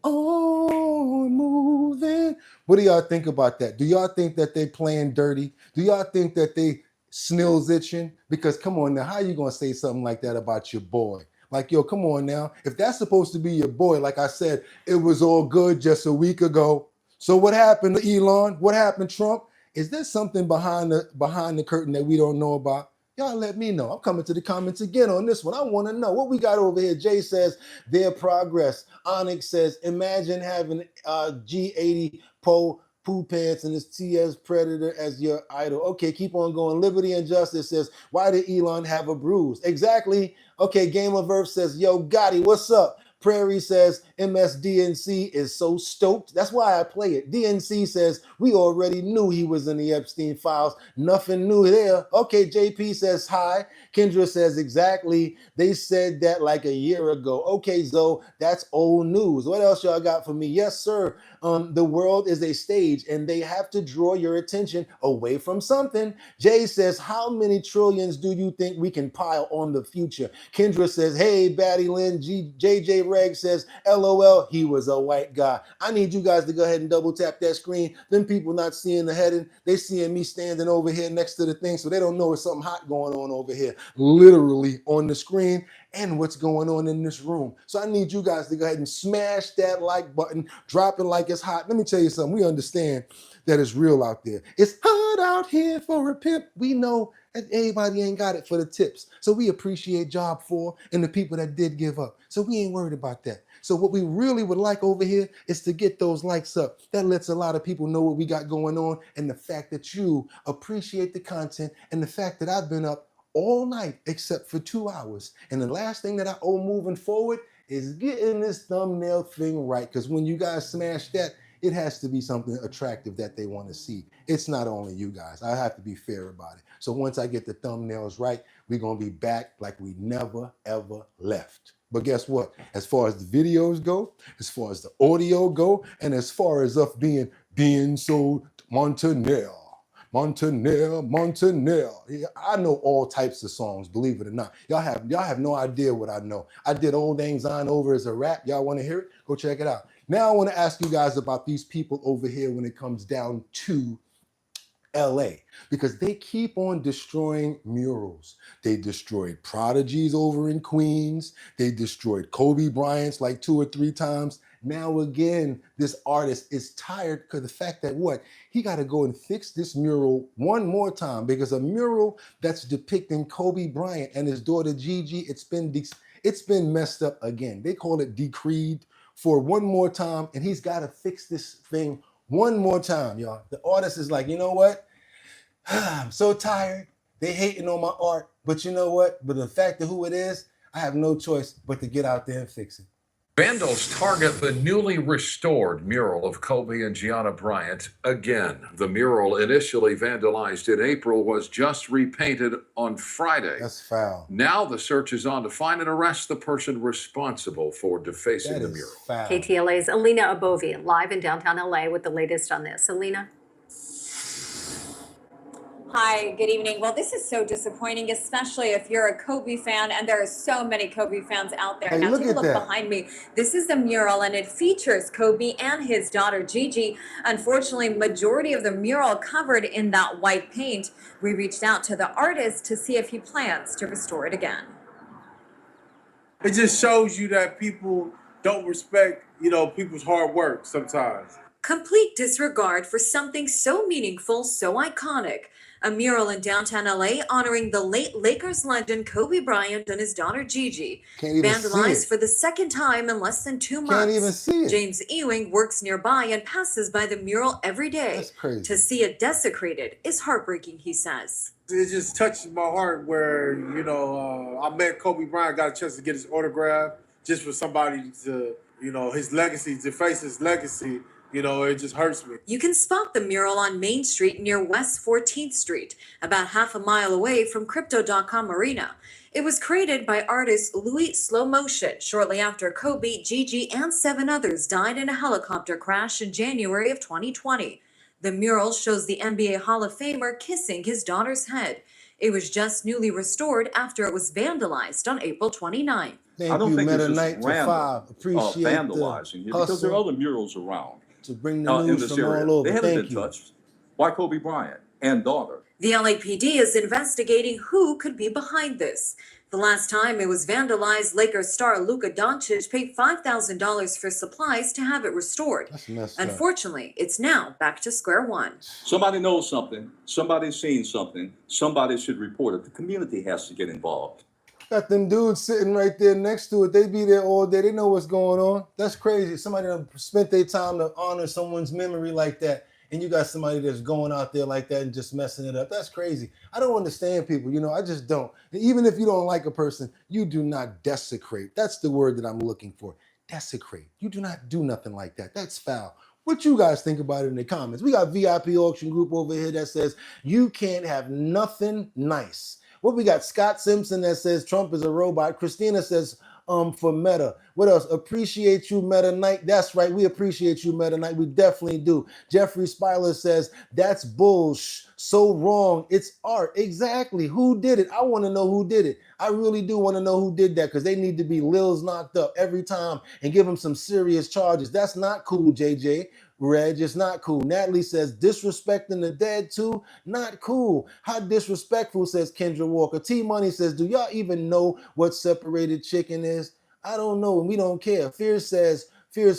on moving. What do y'all think about that? Do y'all think that they playing dirty? Do y'all think that they snills itching? Because come on now, how you gonna say something like that about your boy? Like, yo, come on now. If that's supposed to be your boy, like I said, it was all good just a week ago. So what happened to Elon? What happened, Trump? Is there something behind the curtain that we don't know about? Y'all let me know. I'm coming to the comments again on this one. I want to know what we got over here. Jay says their progress. Onyx says, imagine having G80 poo pants and this TS Predator as your idol. Okay, keep on going. Liberty and Justice says, why did Elon have a bruise? Exactly. Okay, Game of Earth says, yo, Gotti, what's up? Prairie says, MSDNC is so stoked. That's why I play it. DNC says, we already knew he was in the Epstein files. Nothing new there. Okay, JP says, hi. Kendra says, exactly. They said that like a year ago. Okay, Zoe, that's old news. What else y'all got for me? Yes, sir. The world is a stage and they have to draw your attention away from something. Jay says, how many trillions do you think we can pile on the future? Kendra says, hey, Batty Lynn. JJ Reg says, LOL, he was a white guy. I need you guys to go ahead and double tap that screen. Them people not seeing the heading. They seeing me standing over here next to the thing, so they don't know it's something hot going on over here, literally on the screen, and what's going on in this room. So I need you guys to go ahead and smash that like button, drop it like it's hot. Let me tell you something. We understand that it's real out there. It's hot out here for a pimp. We know that everybody ain't got it for the tips. So we appreciate Job 4 and the people that did give up. So we ain't worried about that. So what we really would like over here is to get those likes up. That lets a lot of people know what we got going on, and the fact that you appreciate the content, and the fact that I've been up all night except for 2 hours. And the last thing that I owe moving forward is getting this thumbnail thing right. Because when you guys smash that, it has to be something attractive that they want to see. It's not only you guys. I have to be fair about it. So once I get the thumbnails right, we're going to be back like we never, ever left. But guess what? As far as the videos go, as far as the audio go, and as far as us being so Montanel. Yeah, I know all types of songs, believe it or not. Y'all have no idea what I know. I did Old Lang Syne over as a rap. Y'all want to hear it? Go check it out. Now I want to ask you guys about these people over here when it comes down to LA, because they keep on destroying murals. They destroyed prodigies over in Queens. They destroyed Kobe Bryant's like 2 or 3 times. Now again, this artist is tired because the fact that what? He got to go and fix this mural one more time, because a mural that's depicting Kobe Bryant and his daughter Gigi, it's been messed up again. They call it decreed for one more time, and he's got to fix this thing one more time, y'all. The artist is like, you know what? I'm so tired. They hating on my art, but you know what? But the fact of who it is, I have no choice but to get out there and fix it. Vandals target the newly restored mural of Kobe and Gianna Bryant again. The mural, initially vandalized in April, was just repainted on Friday. That's foul. Now the search is on to find and arrest the person responsible for defacing That the is mural. foul. KTLA's Alina Abovian live in downtown LA with the latest on this. Alina? Hi, good evening. Well, this is so disappointing, especially if you're a Kobe fan, and there are so many Kobe fans out there. Hey, Now, look take a at look that. behind me. This is the mural, and it features Kobe and his daughter, Gigi. Unfortunately, majority of the mural covered in that white paint. We reached out to the artist to see if he plans to restore it again. It just shows you that people don't respect, people's hard work sometimes. Complete disregard for something so meaningful, so iconic. A mural in downtown LA honoring the late Lakers legend Kobe Bryant and his daughter Gigi. Can't even see Vandalized it. for the second time in less than 2 months. Can't even see it. James Ewing works nearby and passes by the mural every day. That's crazy. To see it desecrated is heartbreaking, he says. It just touches my heart where, I met Kobe Bryant, got a chance to get his autograph just for somebody to, his legacy, to face his legacy. It just hurts me. You can spot the mural on Main Street near West 14th Street, about half a mile away from Crypto.com Arena. It was created by artist Louis Slow Motion shortly after Kobe, Gigi, and 7 others died in a helicopter crash in January of 2020. The mural shows the NBA Hall of Famer kissing his daughter's head. It was just newly restored after it was vandalized on April 29th. Thank I don't you, think Meta it's Knight just for random 5. Appreciate vandalizing the it because there are hustle other murals around to bring the in news this from area. all over. They haven't Thank been you. touched. Why Kobe Bryant and daughter? The LAPD is investigating who could be behind this. The last time it was vandalized, Lakers star Luka Doncic paid $5,000 for supplies to have it restored. That's messed up. Unfortunately, it's now back to square one. Somebody knows something. Somebody's seen something. Somebody should report it. The community has to get involved. Got them dudes sitting right there next to it. They be there all day. They know what's going on. That's crazy. Somebody done spent their time to honor someone's memory like that. And you got somebody that's going out there like that and just messing it up. That's crazy. I don't understand people. I just don't. Even if you don't like a person, you do not desecrate. That's the word that I'm looking for. Desecrate. You do not do nothing like that. That's foul. What you guys think about it in the comments? We got VIP auction group over here that says you can't have nothing nice. What we got? Scott Simpson that says Trump is a robot. Christina says for Meta. What else? Appreciate you, Meta Knight. That's right. We appreciate you, Meta Knight. We definitely do. Jeffrey Spiler says that's bullsh. So wrong. It's art. Exactly. Who did it? I want to know who did it. I really do want to know who did that because they need to be Lils knocked up every time and give them some serious charges. That's not cool, JJ. Reg, it's not cool. Natalie says, disrespecting the dead too? Not cool. How disrespectful, says Kendra Walker. T-Money says, do y'all even know what separated chicken is? I don't know, and we don't care. Fierce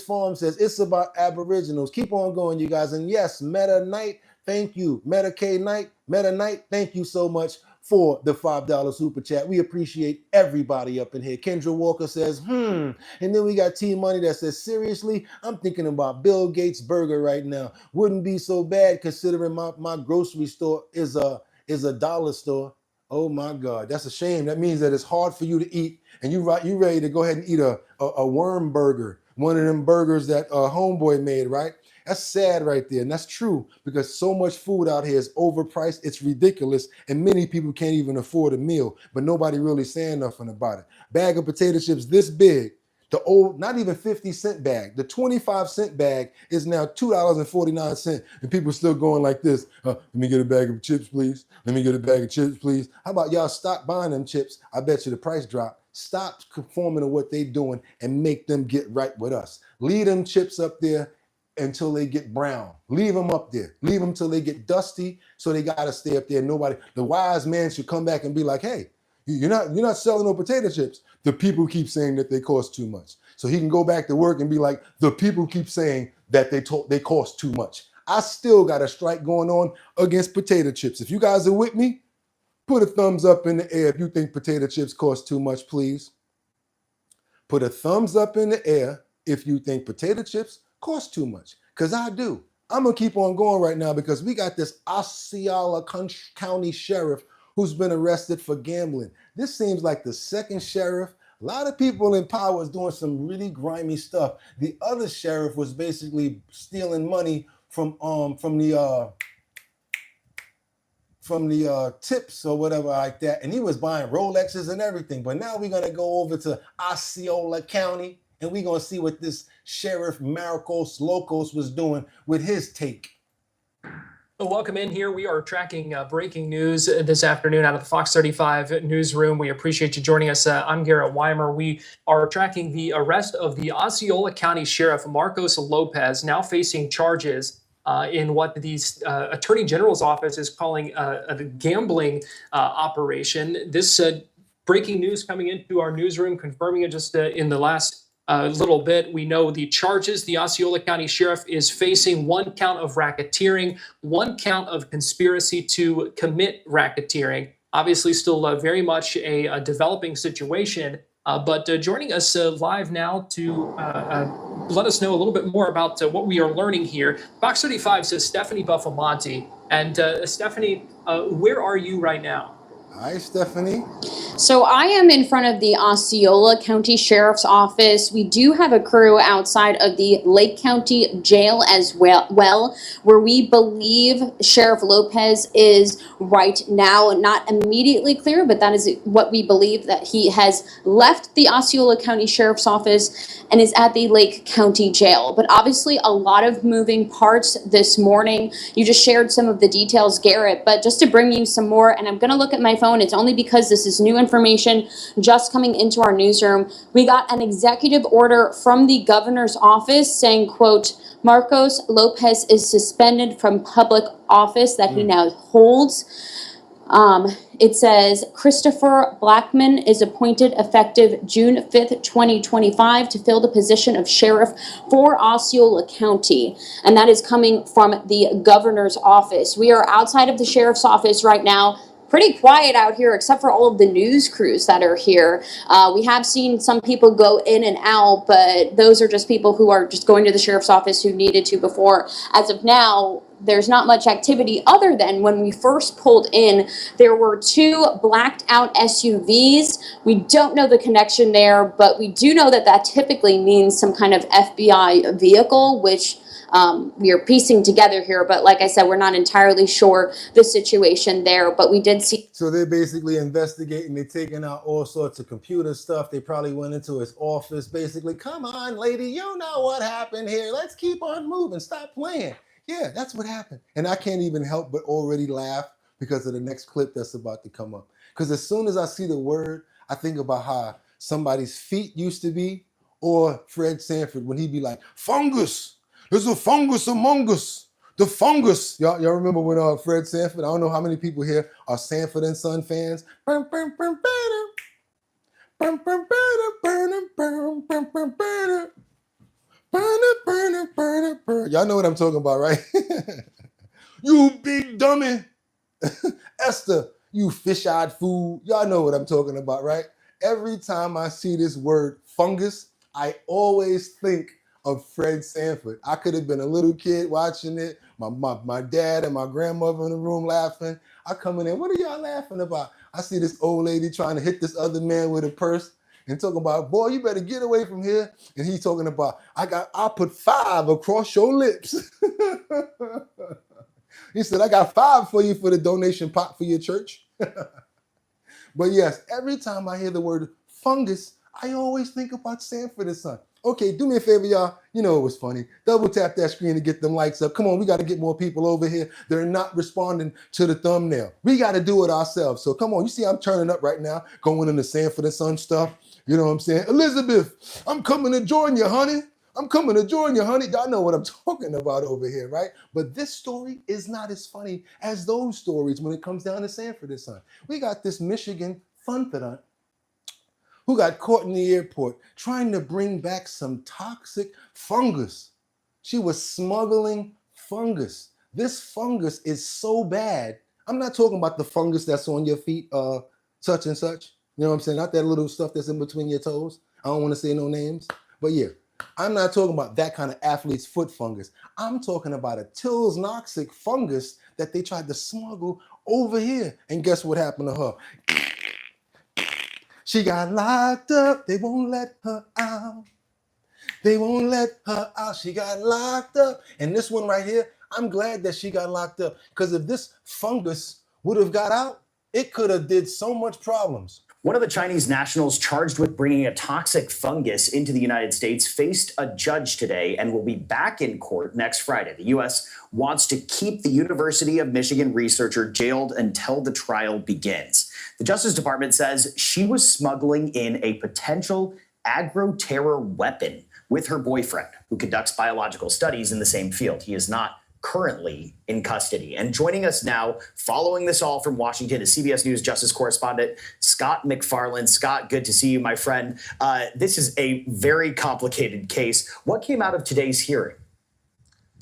Farm says, it's about Aboriginals. Keep on going, you guys. And yes, Meta Knight, thank you. Meta K Knight, Meta Knight, thank you so much for the $5 super chat. We appreciate everybody up in here. Kendra Walker says, And then we got T-Money that says, seriously, I'm thinking about Bill Gates' burger right now. Wouldn't be so bad considering my grocery store is a dollar store. Oh my God, that's a shame. That means that it's hard for you to eat and you ready to go ahead and eat a worm burger. One of them burgers that Homeboy made, right? That's sad right there. And that's true because so much food out here is overpriced. It's ridiculous. And many people can't even afford a meal, but nobody really saying nothing about it. Bag of potato chips this big, the old, not even 50-cent bag, the 25-cent bag is now $2.49. And people still going like this. Let me get a bag of chips, please. Let me get a bag of chips, please. How about y'all stop buying them chips? I bet you the price drop. Stop conforming to what they doing and make them get right with us. Leave them chips up there until they get brown. Leave them up there. Leave them till they get dusty, so they gotta stay up there. The wise man should come back and be like, hey, you're not selling no potato chips. The people keep saying that they cost too much. So he can go back to work and be like, the people keep saying that they cost too much. I still got a strike going on against potato chips. If you guys are with me, put a thumbs up in the air if you think potato chips cost too much, please. Put a thumbs up in the air if you think potato chips cost too much, because I do. I'm gonna keep on going right now because we got this Ocala County sheriff who's been arrested for gambling. This seems like the second sheriff A lot of people in power was doing some really grimy stuff. The other sheriff was basically stealing money from the tips or whatever like that, and he was buying Rolexes and everything. But now we're gonna go over to Osceola County, and we're gonna see what this Sheriff Marcos Locos was doing with his take. Welcome in here. We are tracking breaking news this afternoon out of the Fox 35 newsroom. We appreciate you joining us. I'm Garrett Weimer. We are tracking the arrest of the Osceola County Sheriff Marcos Lopez, now facing charges in what the Attorney General's office is calling a gambling operation. This breaking news coming into our newsroom, confirming it just in the last little bit. We know the charges. The Osceola County Sheriff is facing 1 count of racketeering, 1 count of conspiracy to commit racketeering. Obviously, still very much a developing situation. But joining us live now to let us know a little bit more about what we are learning here. Fox 35 says Stephanie Buffamonte. And Stephanie, where are you right now? Hi, Stephanie. So I am in front of the Osceola County Sheriff's Office. We do have a crew outside of the Lake County Jail as well, where we believe Sheriff Lopez is right now. Not immediately clear, but that is what we believe, that he has left the Osceola County Sheriff's Office and is at the Lake County Jail. But obviously a lot of moving parts this morning. You just shared some of the details, Garrett, but just to bring you some more, and I'm going to look at my phone. It's only because this is new information just coming into our newsroom. We got an executive order from the governor's office saying, quote, Marcos Lopez is suspended from public office that he now holds. It says Christopher Blackman is appointed effective June 5th, 2025 to fill the position of sheriff for Osceola County. And that is coming from the governor's office. We are outside of the sheriff's office right now. Pretty quiet out here, except for all of the news crews that are here. We have seen some people go in and out, but those are just people who are just going to the sheriff's office who needed to before. As of now, there's not much activity other than when we first pulled in, there were 2 blacked out SUVs. We don't know the connection there, but we do know that that typically means some kind of FBI vehicle, which we are piecing together here, but like I said, we're not entirely sure the situation there, but we did see. So they're basically investigating, they're taking out all sorts of computer stuff. They probably went into his office, basically, come on, lady, you know what happened here. Let's keep on moving, stop playing. Yeah, that's what happened. And I can't even help but already laugh because of the next clip that's about to come up. Because as soon as I see the word, I think about how somebody's feet used to be, or Fred Sanford when he'd be like, fungus. There's a fungus among us. The fungus. Y'all remember when Fred Sanford, I don't know how many people here are Sanford and Son fans. Y'all know what I'm talking about, right? You big dummy. Esther, you fish-eyed fool. Y'all know what I'm talking about, right? Every time I see this word fungus, I always think of Fred Sanford. I could have been a little kid watching it. My dad and my grandmother in the room laughing. I come in there, what are y'all laughing about? I see this old lady trying to hit this other man with a purse and talking about, boy, you better get away from here. And he's talking about, I put 5 across your lips. He said, I got 5 for you for the donation pot for your church. But yes, every time I hear the word fungus, I always think about Sanford and Son. Okay, do me a favor, y'all. You know it was funny. Double tap that screen to get them likes up. Come on, we got to get more people over here. They're not responding to the thumbnail. We got to do it ourselves. So come on, you see I'm turning up right now, going into Sanford and Son stuff. You know what I'm saying? Elizabeth, I'm coming to join you, honey. I'm coming to join you, honey. Y'all know what I'm talking about over here, right? But this story is not as funny as those stories when it comes down to Sanford and Son. We got this Michigan funfidant who got caught in the airport trying to bring back some toxic fungus. She was smuggling fungus. This fungus is so bad. I'm not talking about the fungus that's on your feet, such and such. You know what I'm saying? Not that little stuff that's in between your toes. I don't want to say no names. But yeah, I'm not talking about that kind of athlete's foot fungus. I'm talking about a Tills-noxic fungus that they tried to smuggle over here. And guess what happened to her? She got locked up. They won't let her out. They won't let her out. She got locked up. And this one right here, I'm glad that she got locked up, because if this fungus would have got out, it could have did so much problems. One of the Chinese nationals charged with bringing a toxic fungus into the United States faced a judge today and will be back in court next Friday. The U.S. wants to keep the University of Michigan researcher jailed until the trial begins. The Justice Department says she was smuggling in a potential agro-terror weapon with her boyfriend, who conducts biological studies in the same field. He is not currently in custody. And joining us now, following this all from Washington, is CBS News Justice correspondent Scott McFarland. Scott, good to see you, my friend. This is a very complicated case. What came out of today's hearing?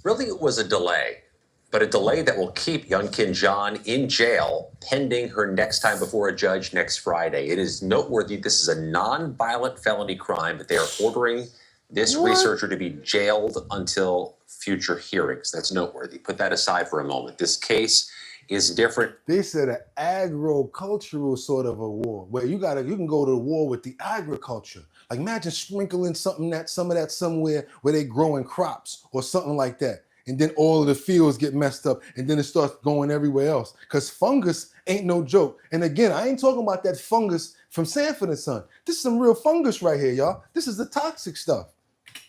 Really, it was a delay, but a delay that will keep young Kim Jong in jail pending her next time before a judge next Friday. It is noteworthy. This is a non-violent felony crime, but they are ordering this researcher to be jailed until future hearings. That's noteworthy. Put that aside for a moment. This case is different. They said an agricultural sort of a war, where you can go to war with the agriculture. Like imagine sprinkling some of that somewhere where they growing crops or something like that. And then all of the fields get messed up, and then it starts going everywhere else. Because fungus ain't no joke. And again, I ain't talking about that fungus from Sanford and Son. This is some real fungus right here, y'all. This is the toxic stuff.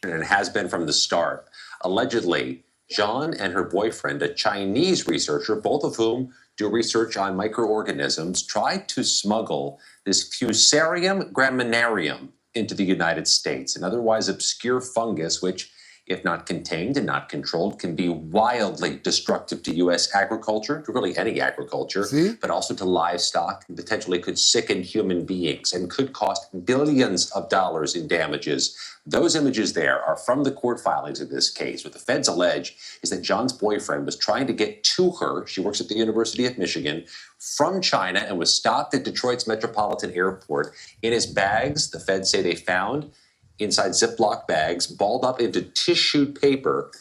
And it has been from the start. Allegedly, John and her boyfriend, a Chinese researcher, both of whom do research on microorganisms, tried to smuggle this Fusarium graminarium into the United States, an otherwise obscure fungus which, if not contained and not controlled, can be wildly destructive to U.S. agriculture, to really any agriculture, but also to livestock, and potentially could sicken human beings and could cost billions of dollars in damages. Those images there are from the court filings of this case. What the feds allege is that John's boyfriend was trying to get to her, she works at the University of Michigan, from China, and was stopped at Detroit's Metropolitan Airport. In his bags, the feds say they found inside Ziploc bags, balled up into tissue paper,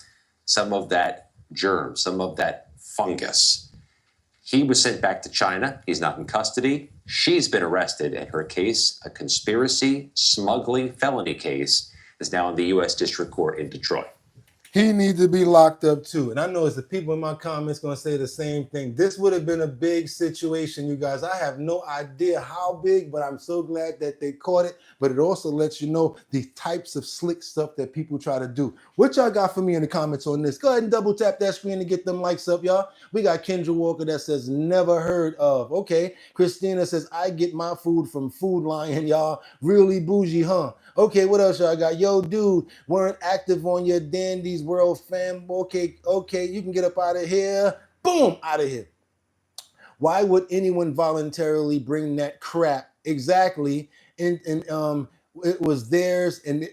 some of that germ, some of that fungus. He was sent back to China. He's not in custody. She's been arrested, and her case, a conspiracy, smuggling, felony case, is now in the U.S. District Court in Detroit. He needs to be locked up too. And I know it's the people in my comments going to say the same thing. This would have been a big situation, you guys. I have no idea how big, but I'm so glad that they caught it. But it also lets you know the types of slick stuff that people try to do. What y'all got for me in the comments on this? Go ahead and double tap that screen to get them likes up, y'all. We got Kendra Walker that says, never heard of. Okay. Christina says, I get my food from Food Lion, y'all. Really bougie, huh? Okay, what else y'all got? Yo, dude, weren't active on your Dandy's World fam. Okay, you can get up out of here. Boom, out of here. Why would anyone voluntarily bring that crap? Exactly. And it was theirs, and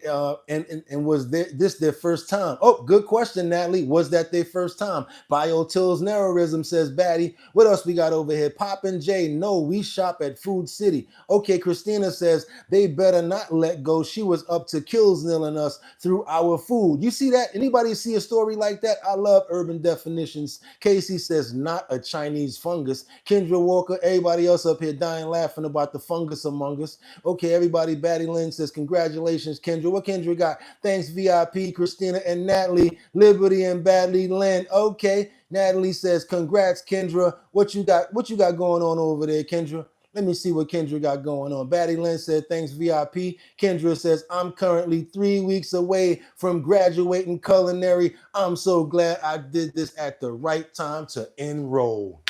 was this their first time? Oh, good question, Natalie. Was that their first time? Biotills Narrowism says, Batty. What else we got over here? Poppin' J. No, we shop at Food City. Okay, Christina says, they better not let go. She was up to killsnilling us through our food. You see that? Anybody see a story like that? I love urban definitions. Casey says, not a Chinese fungus. Kendra Walker, everybody else up here dying laughing about the fungus among us. Okay, everybody, Batty Lynn says, congratulations, Kendra. What Kendra got? Thanks, VIP, Christina, and Natalie, Liberty, and Badly Lynn. Okay, Natalie says, congrats, Kendra. What you got going on over there, Kendra? Let me see what Kendra got going on. Batty Lynn said, thanks, VIP. Kendra says, I'm currently 3 weeks away from graduating culinary. I'm so glad I did this at the right time to enroll.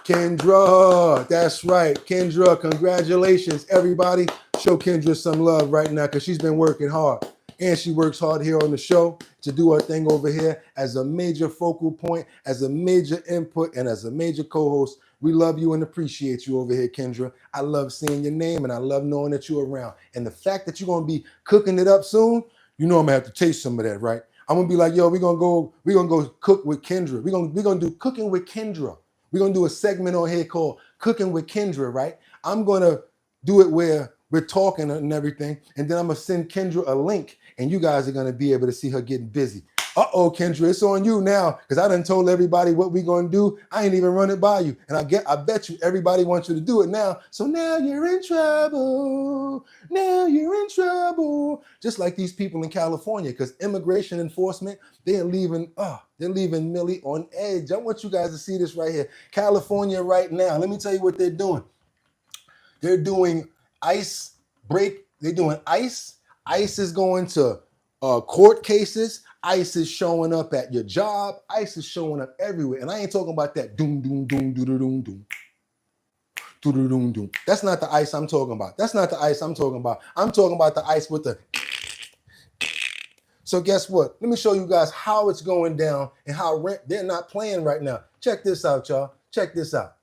Kendra, that's right. Kendra, congratulations, everybody. Show Kendra some love right now because she's been working hard. And she works hard here on the show to do her thing over here as a major focal point, as a major input, and as a major co-host. We love you and appreciate you over here, Kendra. I love seeing your name, and I love knowing that you're around. And the fact that you're going to be cooking it up soon, you know I'm going to have to taste some of that, right? I'm going to be like, yo, we're going to go cook with Kendra. We're going to do Cooking with Kendra. We're going to do a segment on here called Cooking with Kendra, right? I'm going to do it where we're talking and everything, and then I'm going to send Kendra a link, and you guys are going to be able to see her getting busy. Uh-oh, Kendra, it's on you now, because I done told everybody what we gonna do. I ain't even run it by you. And I bet you everybody wants you to do it now. So now you're in trouble. Now you're in trouble. Just like these people in California, because immigration enforcement, they're leaving Millie on edge. I want you guys to see this right here. California right now, let me tell you what they're doing. They're doing ICE break. They're doing ICE. ICE is going to court cases. ICE is showing up at your job. ICE is showing up everywhere. And I ain't talking about that doom, doom, doom, doom, doom, doom. Doom, doom, doom. That's not the ICE I'm talking about. That's not the ICE I'm talking about. I'm talking about the ICE with the... So guess what? Let me show you guys how it's going down and how they're not playing right now. Check this out, y'all. Check this out.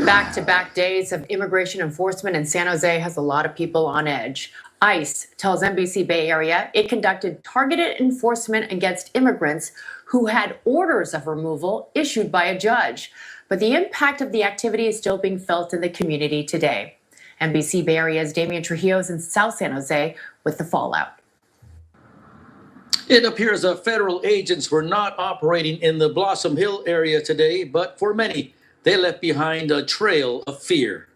Back-to-back days of immigration enforcement in San Jose has a lot of people on edge. ICE tells NBC Bay Area it conducted targeted enforcement against immigrants who had orders of removal issued by a judge. But the impact of the activity is still being felt in the community today. NBC Bay Area's Damian Trujillo is in South San Jose with the fallout. It appears that federal agents were not operating in the Blossom Hill area today, but for many, they left behind a trail of fear.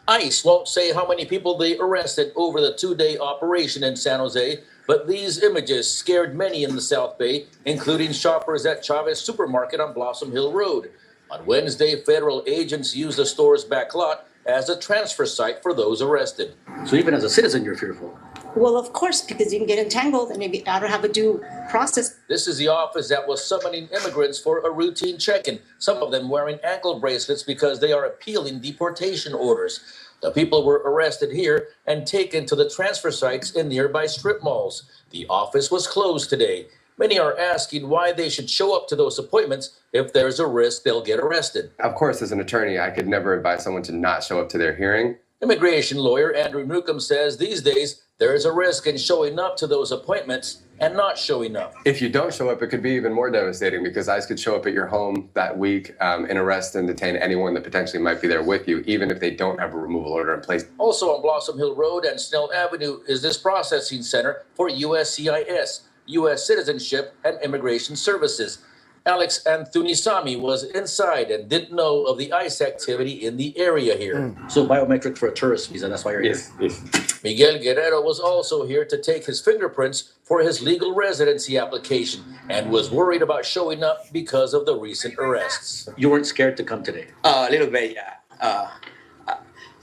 ICE won't say how many people they arrested over the two-day operation in San Jose, but these images scared many in the South Bay, including shoppers at Chavez Supermarket on Blossom Hill Road. On Wednesday, federal agents used the store's back lot as a transfer site for those arrested. So even as a citizen, you're fearful? Well, of course, because you can get entangled and maybe I don't have a due process. This is the office that was summoning immigrants for a routine check-in, some of them wearing ankle bracelets because they are appealing deportation orders. The people were arrested here and taken to the transfer sites in nearby strip malls. The office was closed today. Many are asking why they should show up to those appointments if there's a risk they'll get arrested. Of course, as an attorney, I could never advise someone to not show up to their hearing. Immigration lawyer Andrew Newcomb says these days there is a risk in showing up to those appointments and not showing up. If you don't show up, it could be even more devastating because ICE could show up at your home that week and arrest and detain anyone that potentially might be there with you, even if they don't have a removal order in place. Also on Blossom Hill Road and Snell Avenue is this processing center for USCIS, U.S. Citizenship and Immigration Services. Alex Anthunisami was inside and didn't know of the ICE activity in the area here. So biometric for a tourist visa, that's why you're here? Yes. Miguel Guerrero was also here to take his fingerprints for his legal residency application and was worried about showing up because of the recent arrests. You weren't scared to come today? A little bit, yeah.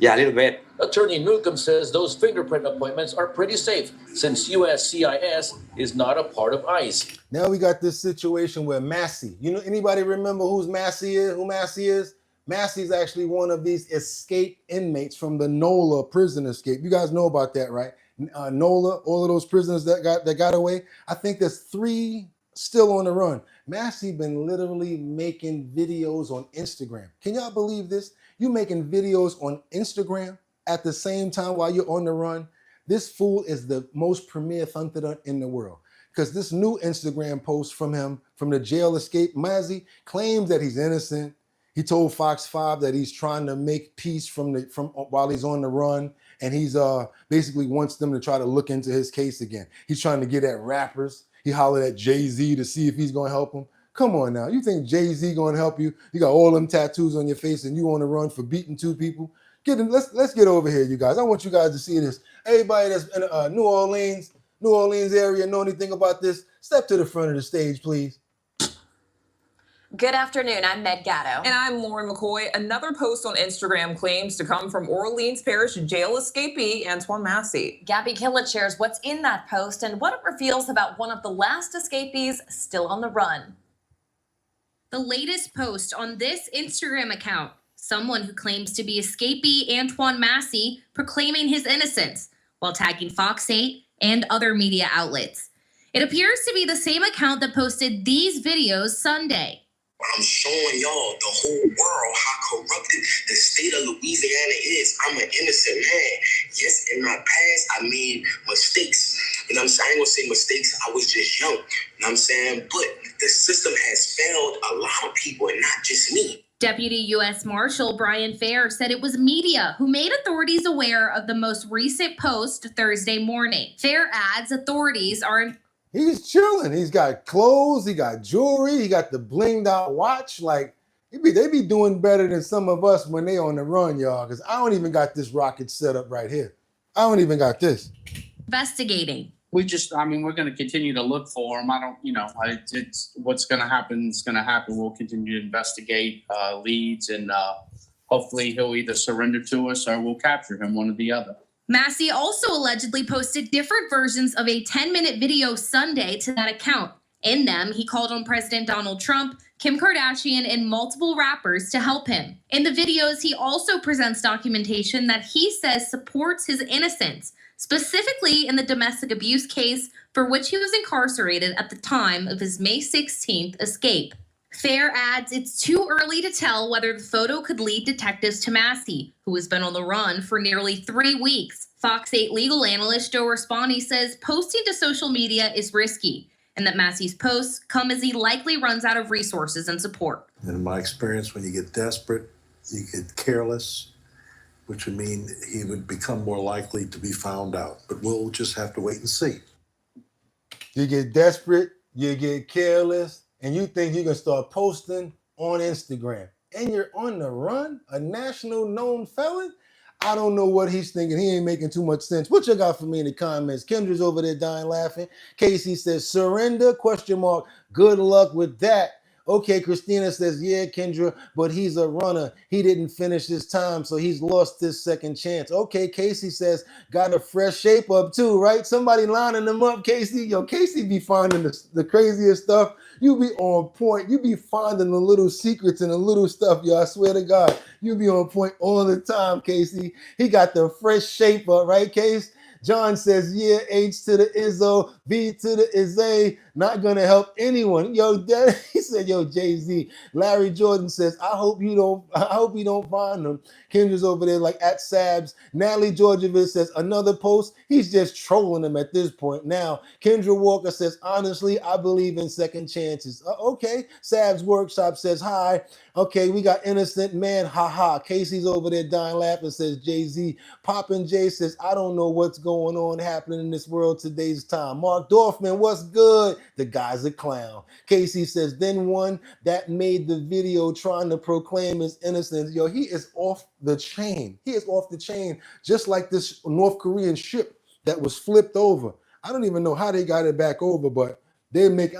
Yeah, a little bit. Attorney Newcomb says those fingerprint appointments are pretty safe since USCIS is not a part of ICE. Now we got this situation where Massey, anybody remember who Massey is? Massey is actually one of these escaped inmates from the NOLA prison escape. You guys know about that, right? NOLA, all of those prisoners that got away. I think there's 3 still on the run. Massey been literally making videos on Instagram. Can y'all believe this? You making videos on Instagram at the same time while you're on the run? This fool is the most premier thunderer in the world. Because this new Instagram post from him, from the jail escape, Massey claims that he's innocent. He told Fox 5 that he's trying to make peace from while he's on the run, and he's basically wants them to try to look into his case again. He's trying to get at rappers. He hollered at Jay-Z to see if he's gonna help him. Come on now, you think Jay-Z gonna help you? You got all them tattoos on your face and you on the run for beating 2 people? Let's get over here, you guys. I want you guys to see this. Everybody that's in New Orleans area know anything about this? Step to the front of the stage, please. Good afternoon, I'm Meg Gatto. And I'm Lauren McCoy. Another post on Instagram claims to come from Orleans Parish jail escapee Antoine Massey. Gabby Killett shares what's in that post and what it reveals about one of the last escapees still on the run. The latest post on this Instagram account, someone who claims to be escapee Antoine Massey proclaiming his innocence while tagging Fox 8 and other media outlets. It appears to be the same account that posted these videos Sunday. I'm showing y'all, the whole world, how corrupted the state of Louisiana is. I'm an innocent man. Yes, in my past, I made mistakes. You know what I'm saying? I ain't gonna say mistakes. I was just young. You know what I'm saying? But the system has failed a lot of people and not just me. Deputy U.S. Marshal Brian Fair said it was media who made authorities aware of the most recent post Thursday morning. Fair adds authorities are He's chilling. He's got clothes. He got jewelry. He got the blinged out watch. Like, they be doing better than some of us when they on the run, y'all. Because I don't even got this rocket set up right here. I don't even got this. Investigating. We're going to continue to look for him. It's what's going to happen is going to happen. We'll continue to investigate leads, and hopefully he'll either surrender to us or we'll capture him, one or the other. Massey also allegedly posted different versions of a 10-minute video Sunday to that account. In them, he called on President Donald Trump, Kim Kardashian, and multiple rappers to help him. In the videos, he also presents documentation that he says supports his innocence, specifically in the domestic abuse case for which he was incarcerated at the time of his May 16th escape. Fair adds it's too early to tell whether the photo could lead detectives to Massey, who has been on the run for nearly 3 weeks. Fox 8 legal analyst Joe Raspani says posting to social media is risky, and that Massey's posts come as he likely runs out of resources and support. In my experience, when you get desperate, you get careless, which would mean he would become more likely to be found out. But we'll just have to wait and see. You get desperate, you get careless, and you think you can start posting on Instagram. And you're on the run, a national known felon? I don't know what he's thinking. He ain't making too much sense. What you got for me in the comments? Kendra's over there dying laughing. Casey says, surrender, ? Good luck with that. Okay, Christina says, yeah, Kendra, but he's a runner. He didn't finish his time, so he's lost his second chance. Okay, Casey says, got a fresh shape up too, right? Somebody lining them up, Casey. Yo, Casey be finding the craziest stuff. You be on point. You be finding the little secrets and the little stuff, yo. I swear to God, you be on point all the time, Casey. He got the fresh shape up, right, Case? John says, yeah, H to the Izzo, B to the Izzy, not gonna help anyone. Yo, he said, yo, Jay-Z. Larry Jordan says, I hope you don't find them. Kendra's over there like at Sabs. Natalie Georgievich says, another post. He's just trolling them at this point. Now, Kendra Walker says, honestly, I believe in second chances. Okay. Sabs Workshop says, hi. Okay, we got Innocent Man, haha. Casey's over there dying laughing, says Jay-Z. Poppin' Jay says, I don't know what's going on happening in this world today's time. Mark Dorfman, what's good? The guy's a clown. Casey says, then one that made the video trying to proclaim his innocence. Yo, he is off the chain. He is off the chain, just like this North Korean ship that was flipped over. I don't even know how they got it back over, but they make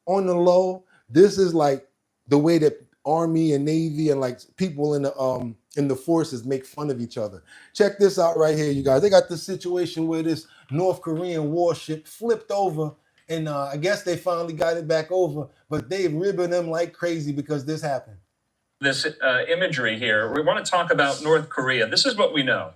on the low. This is like the way that Army and Navy and like people in the forces make fun of each other. Check this out right here, you guys. They got this situation where this North Korean warship flipped over, and I guess they finally got it back over, but they ribbing them like crazy because this happened. This imagery here, we want to talk about North Korea. This is what we know.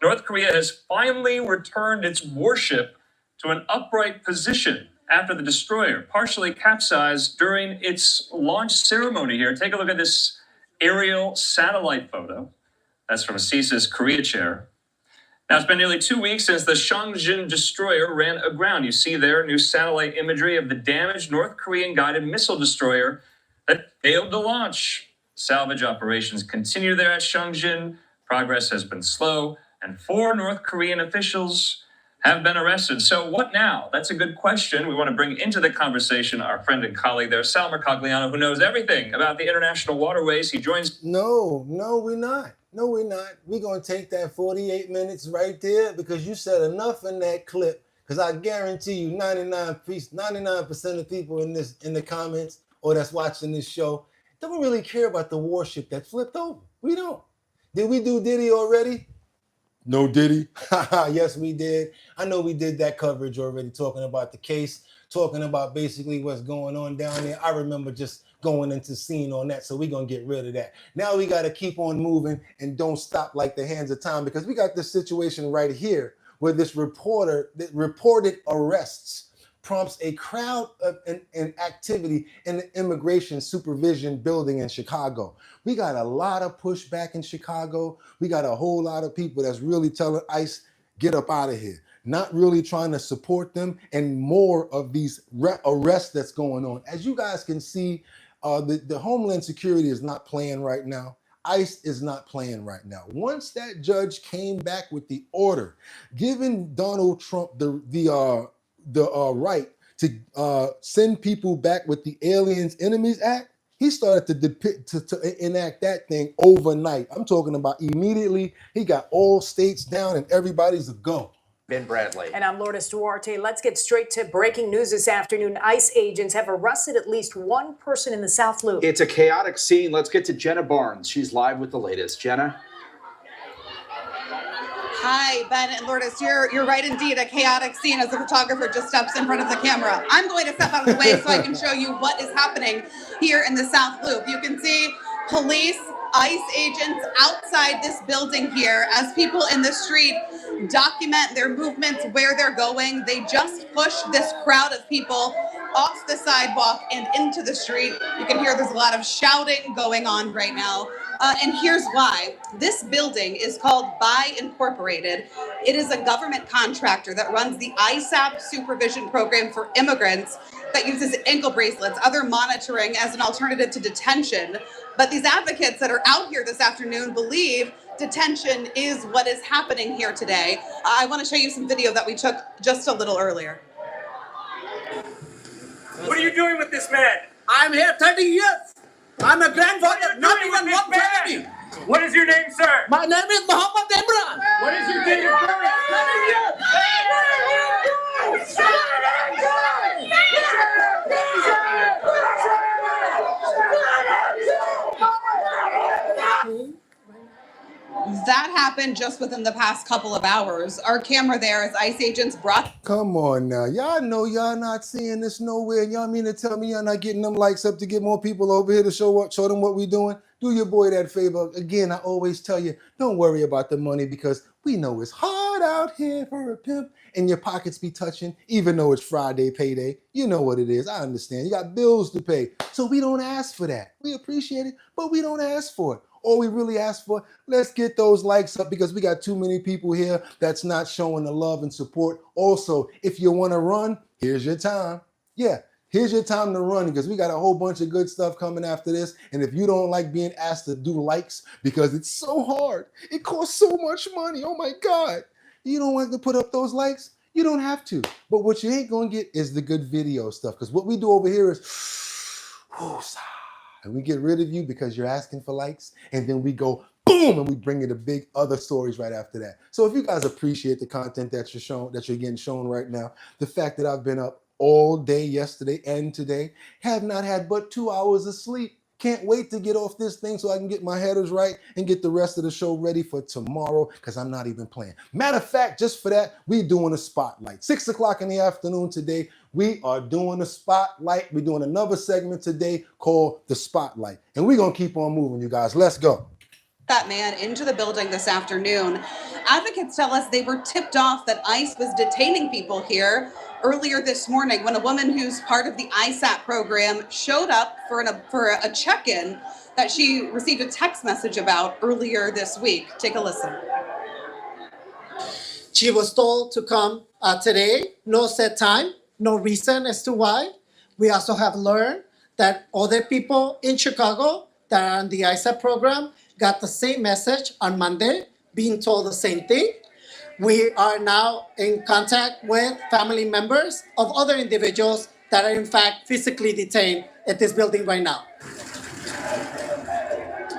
North Korea has finally returned its warship to an upright position after the destroyer partially capsized during its launch ceremony here. Take a look at this aerial satellite photo. That's from CISA's Korea chair. Now, it's been nearly 2 weeks since the Shangjin destroyer ran aground. You see there new satellite imagery of the damaged North Korean guided missile destroyer that failed to launch. Salvage operations continue there at Shangjin. Progress has been slow, and 4 North Korean officials have been arrested. So what now? That's a good question. We want to bring into the conversation our friend and colleague there, Sal Mercogliano, who knows everything about the international waterways. He joins... No, we're not. No, we're not. We're going to take that 48 minutes right there because you said enough in that clip, because I guarantee you 99% of people in the comments or that's watching this show don't really care about the warship that flipped over. We don't. Did we do Diddy already? No Diddy. Yes, we did. I know we did that coverage already, talking about the case, talking about basically what's going on down there. I remember just going into scene on that, so we're going to get rid of that. Now we got to keep on moving and don't stop like the hands of time, because we got this situation right here where this reporter that reported arrests prompts a crowd of an activity in the immigration supervision building in Chicago. We got a lot of pushback in Chicago. We got a whole lot of people that's really telling ICE, get up out of here. Not really trying to support them, and more of these arrests that's going on. As you guys can see, the Homeland Security is not playing right now. ICE is not playing right now. Once that judge came back with the order, giving Donald Trump the right to send people back with the Aliens Enemies Act, he started to enact that thing overnight. I'm talking about immediately. He got all states down and everybody's a go. Ben Bradley. And I'm Lourdes Duarte. Let's get straight to breaking news this afternoon. ICE agents have arrested at least one person in the South Loop. It's a chaotic scene. Let's get to Jenna Barnes. She's live with the latest. Jenna? Hi, Ben and Lourdes. You're right indeed. A chaotic scene as the photographer just steps in front of the camera. I'm going to step out of the way so I can show you what is happening here in the South Loop. You can see police, ICE agents outside this building here as people in the street document their movements, where they're going. They just pushed this crowd of people off the sidewalk and into the street. You can hear there's a lot of shouting going on right now. And here's why. This building is called Buy Incorporated. It is a government contractor that runs the ISAP supervision program for immigrants that uses ankle bracelets, other monitoring as an alternative to detention. But these advocates that are out here this afternoon believe detention is what is happening here today. I want to show you some video that we took just a little earlier. What are you doing with this man? I'm here 30 years. I'm a grandfather, not even one family. What is your name, sir? My name is Muhammad Imran. What is your date of That happened just within the past couple of hours. Our camera there as ICE agents brought. Come on now. Y'all know y'all not seeing this nowhere. Y'all mean to tell me y'all not getting them likes up to get more people over here to show them what we doing? Do your boy that favor. Again, I always tell you, don't worry about the money because we know it's hard out here for a pimp and your pockets be touching, even though it's Friday payday. You know what it is. I understand. You got bills to pay. So we don't ask for that. We appreciate it, but we don't ask for it. All we really ask for, let's get those likes up because we got too many people here that's not showing the love and support. Also, if you want to run, here's your time. Yeah, here's your time to run because we got a whole bunch of good stuff coming after this. And if you don't like being asked to do likes because it's so hard, it costs so much money. Oh my God. You don't want to put up those likes? You don't have to. But what you ain't going to get is the good video stuff because what we do over here is and we get rid of you because you're asking for likes, and then we go boom, and we bring you the big other stories right after that. So if you guys appreciate the content that you're getting shown right now, the fact that I've been up all day yesterday and today, have not had but 2 hours of sleep. Can't wait to get off this thing so I can get my headers right and get the rest of the show ready for tomorrow because I'm not even playing. Matter of fact, just for that, we doing a spotlight. 6 o'clock in the afternoon today, we are doing a spotlight. We're doing another segment today called The Spotlight. And we're going to keep on moving, you guys. Let's go. That man into the building this afternoon. Advocates tell us they were tipped off that ICE was detaining people here earlier this morning when a woman who's part of the ISAP program showed up for a check-in that she received a text message about earlier this week. Take a listen. She was told to come today, no set time, no reason as to why. We also have learned that other people in Chicago that are on the ISAP program got the same message on Monday, being told the same thing. We are now in contact with family members of other individuals that are in fact physically detained at this building right now.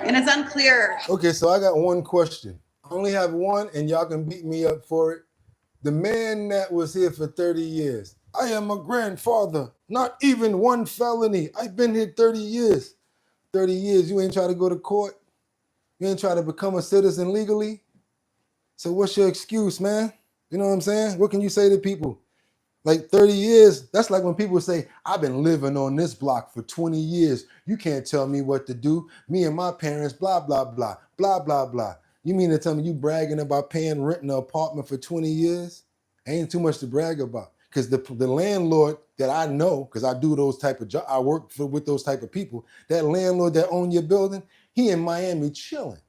And it's unclear. Okay, so I got one question. I only have one, and y'all can beat me up for it. The man that was here for 30 years. I am a grandfather, not even one felony. I've been here 30 years. 30 years, you ain't try to go to court? You ain't try to become a citizen legally? So what's your excuse, man? You know what I'm saying? What can you say to people? Like 30 years, that's like when people say, I've been living on this block for 20 years. You can't tell me what to do. Me and my parents, blah, blah, blah, blah, blah, blah. You mean to tell me you bragging about paying rent in an apartment for 20 years? Ain't too much to brag about. Because the landlord that I know, because I do those type of jobs, I work with those type of people, that landlord that own your building, he in Miami chilling.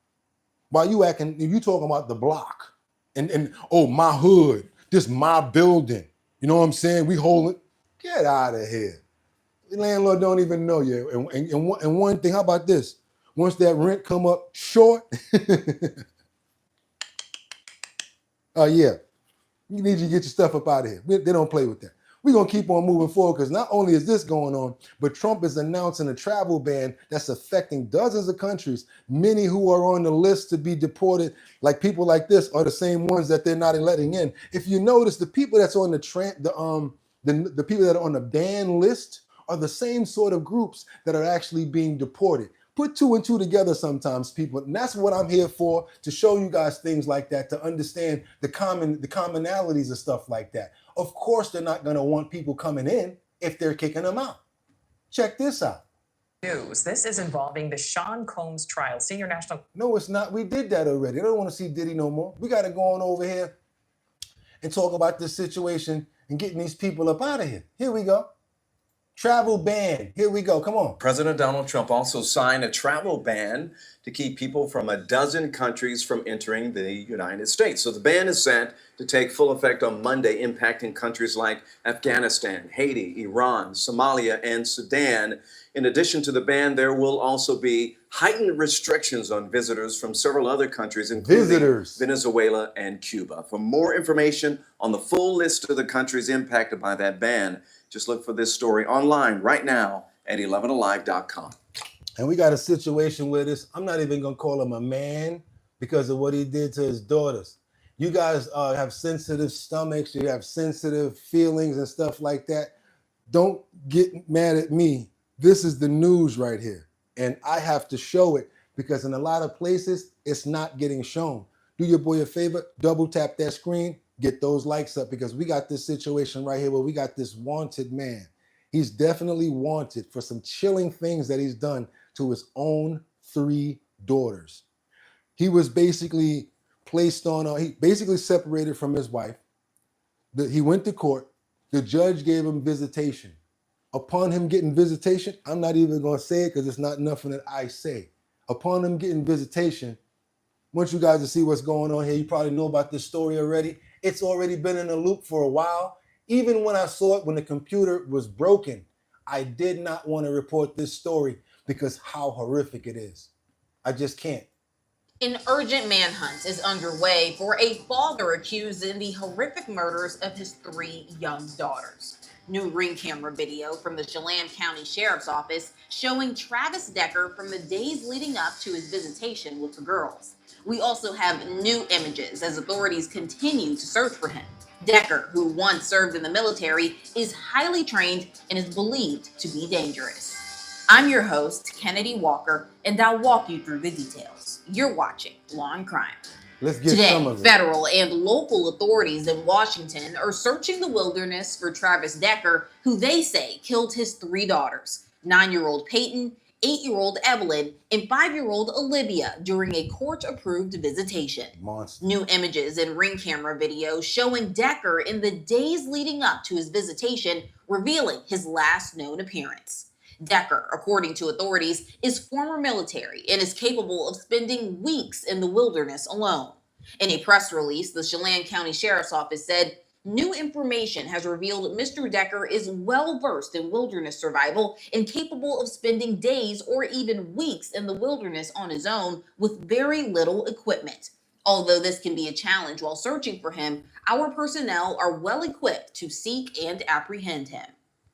While you talking about the block and oh, my hood, this my building. You know what I'm saying? We hold it. Get out of here. The landlord don't even know you. And one thing, how about this? Once that rent come up short, oh yeah, you need to get your stuff up out of here. They don't play with that. We're going to keep on moving forward because not only is this going on, but Trump is announcing a travel ban that's affecting dozens of countries. Many who are on the list to be deported, like people like this, are the same ones that they're not letting in. If you notice, the people that's on the people that are on the ban list are the same sort of groups that are actually being deported. Put two and two together sometimes, people. And that's what I'm here for, to show you guys things like that, to understand the commonalities of stuff like that. Of course, they're not going to want people coming in if they're kicking them out. Check this out. News. This is involving the Sean Combs trial. Senior national. No, it's not. We did that already. They don't want to see Diddy no more. We got to go on over here and talk about this situation and getting these people up out of here. Here we go. Travel ban. Here we go. Come on. President Donald Trump also signed a travel ban to keep people from a dozen countries from entering the United States. So the ban is set to take full effect on Monday, impacting countries like Afghanistan, Haiti, Iran, Somalia, and Sudan. In addition to the ban, there will also be heightened restrictions on visitors from several other countries, including Venezuela and Cuba. For more information on the full list of the countries impacted by that ban, just look for this story online right now at 11alive.com. And we got a situation where this, I'm not even going to call him a man because of what he did to his daughters. You guys have sensitive stomachs, you have sensitive feelings and stuff like that. Don't get mad at me. This is the news right here. And I have to show it because in a lot of places, it's not getting shown. Do your boy a favor, double tap that screen, get those likes up because we got this situation right here where we got this wanted man. He's definitely wanted for some chilling things that he's done to his own 3 daughters. He was basically placed on, he basically separated from his wife. He went to court. The judge gave him visitation. Upon him getting visitation, I'm not even going to say it because it's not nothing that I say. Upon him getting visitation, I want you guys to see what's going on here. You probably know about this story already. It's already been in a loop for a while. Even when I saw it when the computer was broken, I did not want to report this story because how horrific it is. I just can't. An urgent manhunt is underway for a father accused in the horrific murders of his 3 young daughters. New ring camera video from the Chelan County Sheriff's Office showing Travis Decker from the days leading up to his visitation with the girls. We also have new images as authorities continue to search for him. Decker, who once served in the military, is highly trained and is believed to be dangerous. I'm your host, Kennedy Walker, and I'll walk you through the details. You're watching Law and Crime. Let's get Today, some of it. federal and local authorities in Washington are searching the wilderness for Travis Decker, who they say killed his 3 daughters, 9-year-old Peyton, 8-year-old Evelyn, and 5-year-old Olivia during a court-approved visitation. Monster. New images and ring camera video showing Decker in the days leading up to his visitation, revealing his last known appearance. Decker, according to authorities, is former military and is capable of spending weeks in the wilderness alone. In a press release, the Chelan County Sheriff's Office said, new information has revealed Mr. Decker is well-versed in wilderness survival and capable of spending days or even weeks in the wilderness on his own with very little equipment. Although this can be a challenge while searching for him, our personnel are well-equipped to seek and apprehend him.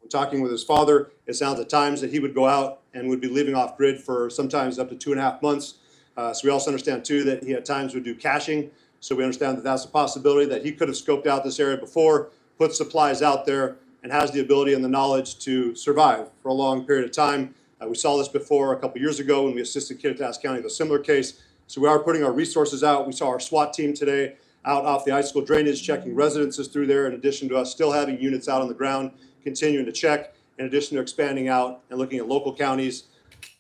Talking with his father, it sounds at times that he would go out and would be living off grid for sometimes up to 2.5 months. So we also understand too that he at times would do caching. So we understand that that's a possibility that he could have scoped out this area before, put supplies out there, and has the ability and the knowledge to survive for a long period of time. We saw this before a couple years ago when we assisted Kittitas County with a similar case. So we are putting our resources out. We saw our SWAT team today out off the icicle drainage, checking residences through there, in addition to us still having units out on the ground, continuing to check, in addition to expanding out and looking at local counties.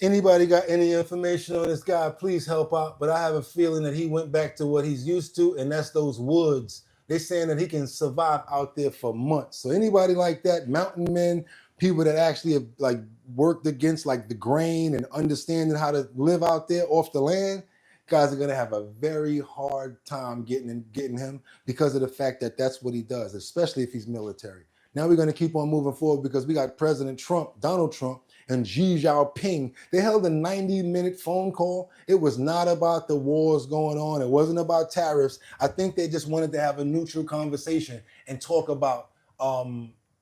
Anybody got any information on this guy, please help out. But I have a feeling that he went back to what he's used to, and that's those woods. They're saying that he can survive out there for months. So anybody like that, mountain men, people that actually have like worked against like the grain and understanding how to live out there off the land, guys are gonna have a very hard time getting him because of the fact that that's what he does, especially if he's military. Now we're going to keep on moving forward because we got President Trump, Donald Trump, and Xi Jinping. They held a 90-minute phone call. It was not about the wars going on. It wasn't about tariffs. I think they just wanted to have a neutral conversation and talk about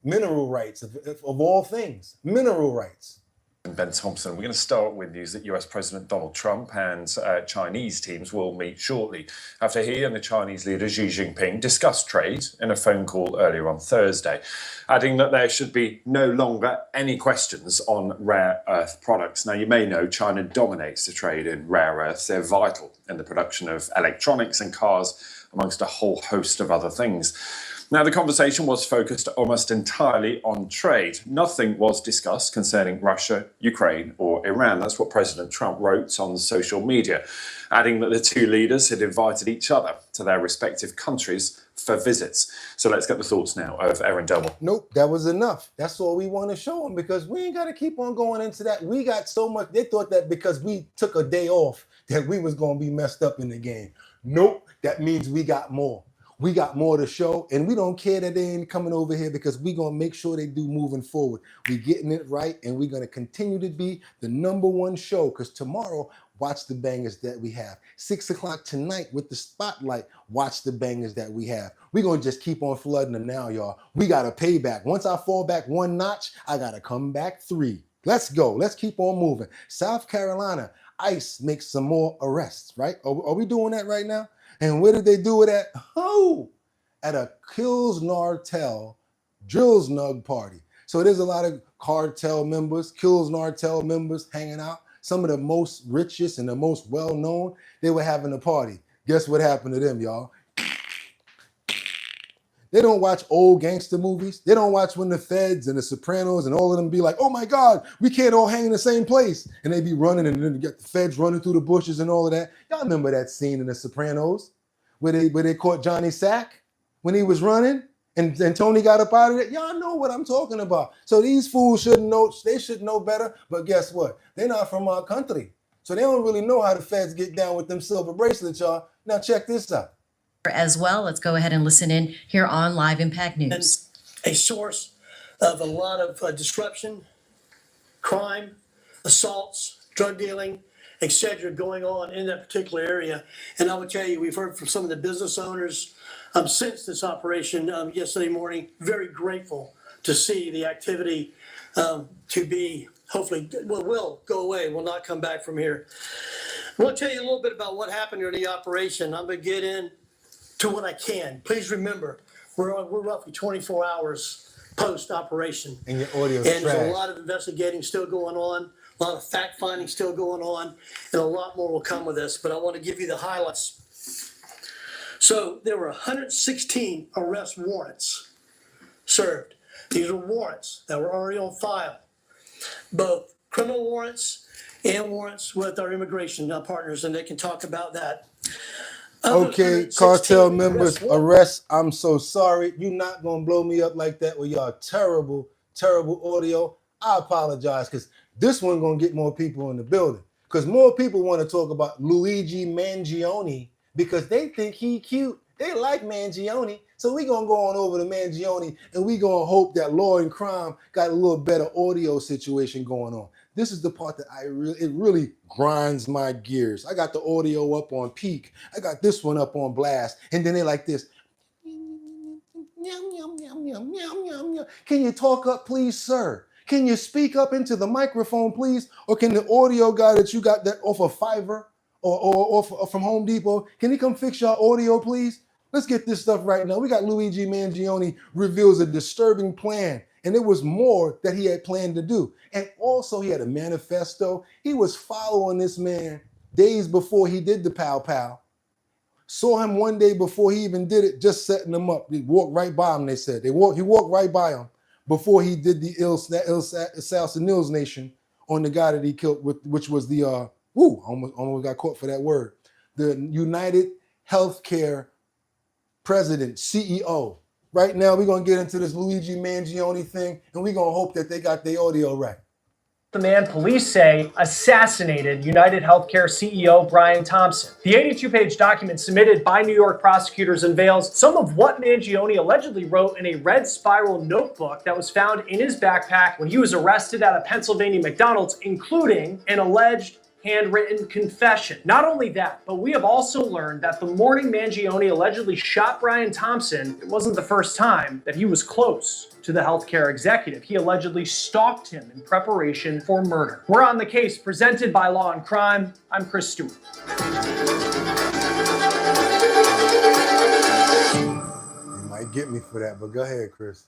mineral rights of all things, mineral rights. Ben Thompson, we're going to start with news that US President Donald Trump and Chinese teams will meet shortly after he and the Chinese leader Xi Jinping discussed trade in a phone call earlier on Thursday, adding that there should be no longer any questions on rare earth products. Now, you may know China dominates the trade in rare earths. They're vital in the production of electronics and cars, amongst a whole host of other things. Now, the conversation was focused almost entirely on trade. Nothing was discussed concerning Russia, Ukraine, or Iran. That's what President Trump wrote on social media, adding that the two leaders had invited each other to their respective countries for visits. So let's get the thoughts now of Erin Delmore. Nope, that was enough. That's all we want to show them, because we ain't got to keep on going into that. We got so much. They thought that because we took a day off that we was going to be messed up in the game. Nope, that means we got more. We got more to show, and we don't care that they ain't coming over here, because we're going to make sure they do moving forward. We're getting it right, and we're going to continue to be the #1 show, because tomorrow, watch the bangers that we have. 6 o'clock tonight with the spotlight, watch the bangers that we have. We're going to just keep on flooding them now, y'all. We got to pay back. Once I fall back 1 notch, I got to come back 3. Let's go. Let's keep on moving. South Carolina, ICE makes some more arrests, right? Are we doing that right now? And where did they do it at? Oh, at a Kills Nartel Drills Nug party. So there's a lot of cartel members, Kills Nartel members hanging out. Some of the most richest and the most well-known, they were having a party. Guess what happened to them, y'all? They don't watch old gangster movies. They don't watch when the Feds and the Sopranos and all of them be like, oh my God, we can't all hang in the same place. And they be running, and then you get the Feds running through the bushes and all of that. Y'all remember that scene in the Sopranos where they caught Johnny Sack when he was running and Tony got up out of it? Y'all know what I'm talking about. So these fools should know, they should know better. But guess what? They're not from our country. So they don't really know how the Feds get down with them silver bracelets, y'all. Now check this out. As well, let's go ahead and listen in here on Live Impact News. A source of a lot of disruption, crime, assaults, drug dealing, etc., going on in that particular area. And I would tell you, we've heard from some of the business owners since this operation yesterday morning. Very grateful to see the activity to be hopefully will go away, will not come back from here. I want to tell you a little bit about what happened during the operation. I'm going to get in to what I can. Please remember, we're roughly 24 hours post-operation. And your audio And there's a lot of investigating still going on, a lot of fact-finding still going on, and a lot more will come with this, but I want to give you the highlights. So there were 116 arrest warrants served. These are warrants that were already on file, both criminal warrants and warrants with our immigration partners, and they can talk about that. Okay, cartel members, arrest. I'm so sorry. You're not going to blow me up like that with y'all terrible, terrible audio. I apologize, because this one going to get more people in the building. Because more people want to talk about Luigi Mangione because they think he cute. They like Mangione. So we going to go on over to Mangione, and we going to hope that law and crime got a little better audio situation going on. This is the part that it really grinds my gears. I got the audio up on peak. I got this one up on blast. And then they like this. Can you talk up, please, sir? Can you speak up into the microphone, please? Or can the audio guy that you got that off of Fiverr or from Home Depot, can he come fix your audio, please? Let's get this stuff right now. We got Luigi Mangione reveals a disturbing plan. And it was more that he had planned to do. And also he had a manifesto. He was following this man days before he did the pow pow. Saw him one day before he even did it, just setting him up. He walked right by him, they said. He walked right by him before he did the assassination Nation on the guy that he killed, which was the, almost got caught for that word. The United Healthcare President, CEO. Right now, we're going to get into this Luigi Mangione thing, and we're going to hope that they got their audio right. The man police say assassinated United Healthcare CEO Brian Thompson. The 82-page document submitted by New York prosecutors unveils some of what Mangione allegedly wrote in a red spiral notebook that was found in his backpack when he was arrested at a Pennsylvania McDonald's, including an alleged handwritten confession. Not only that, but we have also learned that the morning Mangione allegedly shot Brian Thompson, it wasn't the first time that he was close to the healthcare executive. He allegedly stalked him in preparation for murder. We're on the case presented by Law and Crime. I'm Chris Stewart. You might get me for that, but go ahead, Chris.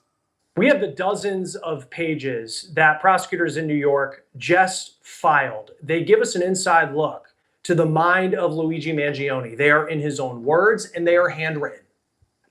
We have the dozens of pages that prosecutors in New York just filed. They give us an inside look to the mind of Luigi Mangione. They are in his own words and they are handwritten.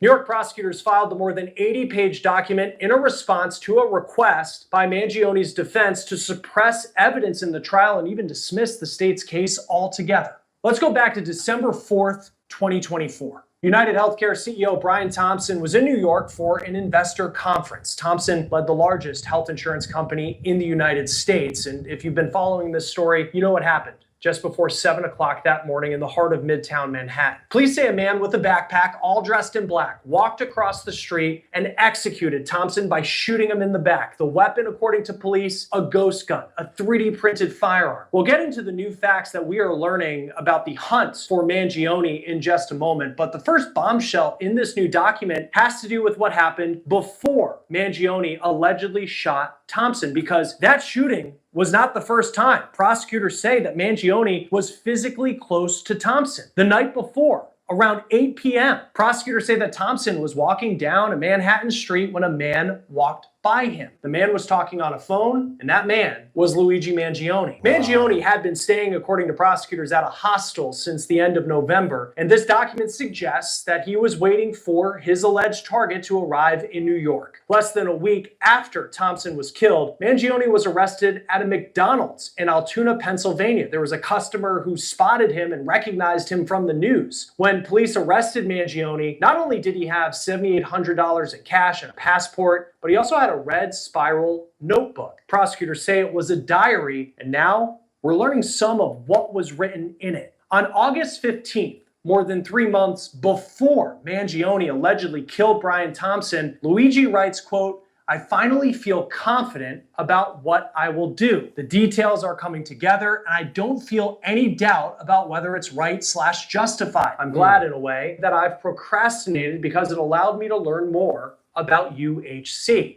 New York prosecutors filed the more than 80-page document in a response to a request by Mangione's defense to suppress evidence in the trial and even dismiss the state's case altogether. Let's go back to December 4th, 2024. United Healthcare CEO Brian Thompson was in New York for an investor conference. Thompson led the largest health insurance company in the United States. And if you've been following this story, you know what happened just before 7 o'clock that morning in the heart of Midtown Manhattan. Police say a man with a backpack, all dressed in black, walked across the street and executed Thompson by shooting him in the back. The weapon, according to police, a ghost gun, a 3D printed firearm. We'll get into the new facts that we are learning about the hunt for Mangione in just a moment, but the first bombshell in this new document has to do with what happened before Mangione allegedly shot Thompson, because that shooting was not the first time. Prosecutors say that Mangione was physically close to Thompson. The night before, around 8 p.m., prosecutors say that Thompson was walking down a Manhattan street when a man walked by him. The man was talking on a phone, and that man was Luigi Mangione. Mangione had been staying, according to prosecutors, at a hostel since the end of November, and this document suggests that he was waiting for his alleged target to arrive in New York. Less than a week after Thompson was killed, Mangione was arrested at a McDonald's in Altoona, Pennsylvania. There was a customer who spotted him and recognized him from the news. When police arrested Mangione, not only did he have $7,800 in cash and a passport, but he also had a red spiral notebook. Prosecutors say it was a diary, and now we're learning some of what was written in it. On August 15th, more than 3 months before Mangione allegedly killed Brian Thompson, Luigi writes, quote, "I finally feel confident about what I will do. The details are coming together, and I don't feel any doubt about whether it's right/justified. I'm glad in a way that I've procrastinated because it allowed me to learn more about UHC."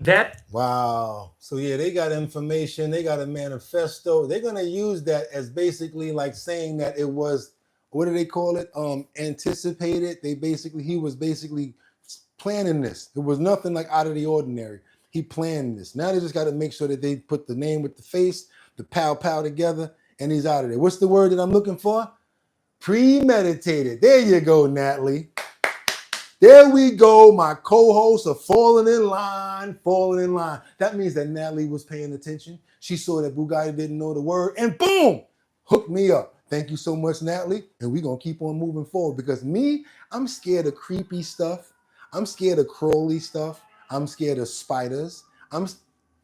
Wow. So yeah, they got information, they got a manifesto. They're gonna use that as basically like saying that it was, what do they call it? Anticipated. He was basically planning this. It was nothing like out of the ordinary. He planned this. Now they just got to make sure that they put the name with the face, the pow together, and he's out of there. What's the word that I'm looking for? Premeditated. There you go, Natalie. There we go. My co-hosts are falling in line. That means that Natalie was paying attention. She saw that Bugatti didn't know the word, and boom, hooked me up. Thank you so much, Natalie. And we're going to keep on moving forward, because I'm scared of creepy stuff. I'm scared of crawly stuff. I'm scared of spiders.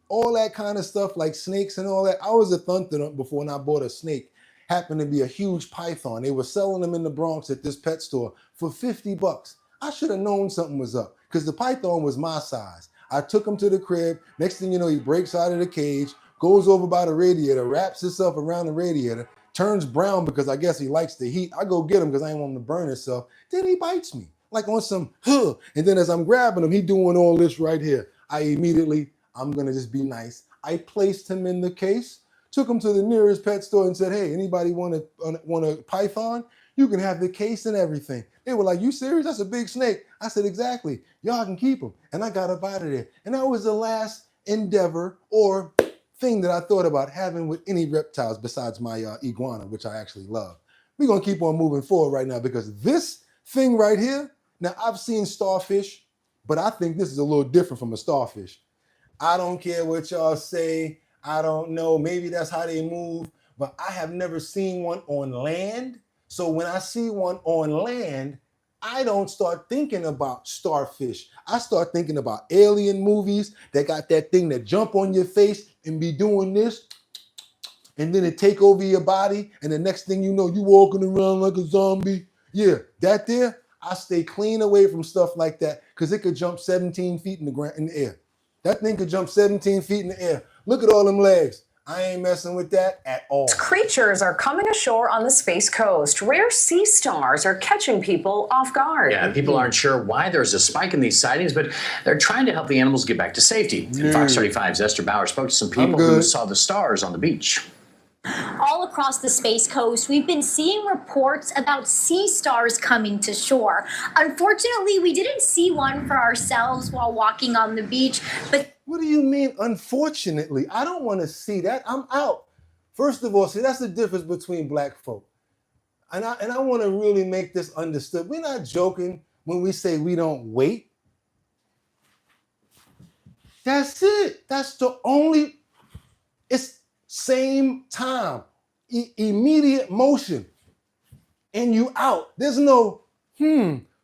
All that kind of stuff, like snakes and all that. I was a thunder before, and I bought a snake. Happened to be a huge python. They were selling them in the Bronx at this pet store for $50. I should have known something was up, because the python was my size. I took him to the crib. Next thing you know, he breaks out of the cage, goes over by the radiator, wraps himself around the radiator, turns brown because I guess he likes the heat. I go get him because I ain't want him to burn himself. Then he bites me like on some, and then as I'm grabbing him, he doing all this right here. I'm gonna just be nice. I placed him in the case, took him to the nearest pet store and said, "Hey, anybody want a python? You can have the case and everything." They were like, "You serious? That's a big snake." I said, "Exactly. Y'all can keep him." And I got up out of there. And that was the last endeavor or thing that I thought about having with any reptiles besides my iguana, which I actually love. We're going to keep on moving forward right now, because this thing right here, now I've seen starfish, but I think this is a little different from a starfish. I don't care what y'all say. I don't know. Maybe that's how they move, but I have never seen one on land. So when I see one on land, I don't start thinking about starfish. I start thinking about alien movies that got that thing that jump on your face and be doing this, and then it take over your body, and the next thing you know, you walking around like a zombie. Yeah, that there, I stay clean away from stuff like that, because it could jump 17 feet in the air. That thing could jump 17 feet in the air. Look at all them legs. I ain't messing with that at all. Creatures are coming ashore on the Space Coast. Rare sea stars are catching people off guard. Yeah, people aren't sure why there's a spike in these sightings, but they're trying to help the animals get back to safety. And Fox 35's Esther Bauer spoke to some people who saw the stars on the beach. All across the Space Coast, we've been seeing reports about sea stars coming to shore. Unfortunately, we didn't see one for ourselves while walking on the beach, but... What do you mean, unfortunately? I don't want to see that. I'm out. First of all, see, that's the difference between black folk. And I want to really make this understood. We're not joking when we say we don't wait. That's it. That's the only... It's same time, immediate motion, and you out. There's no,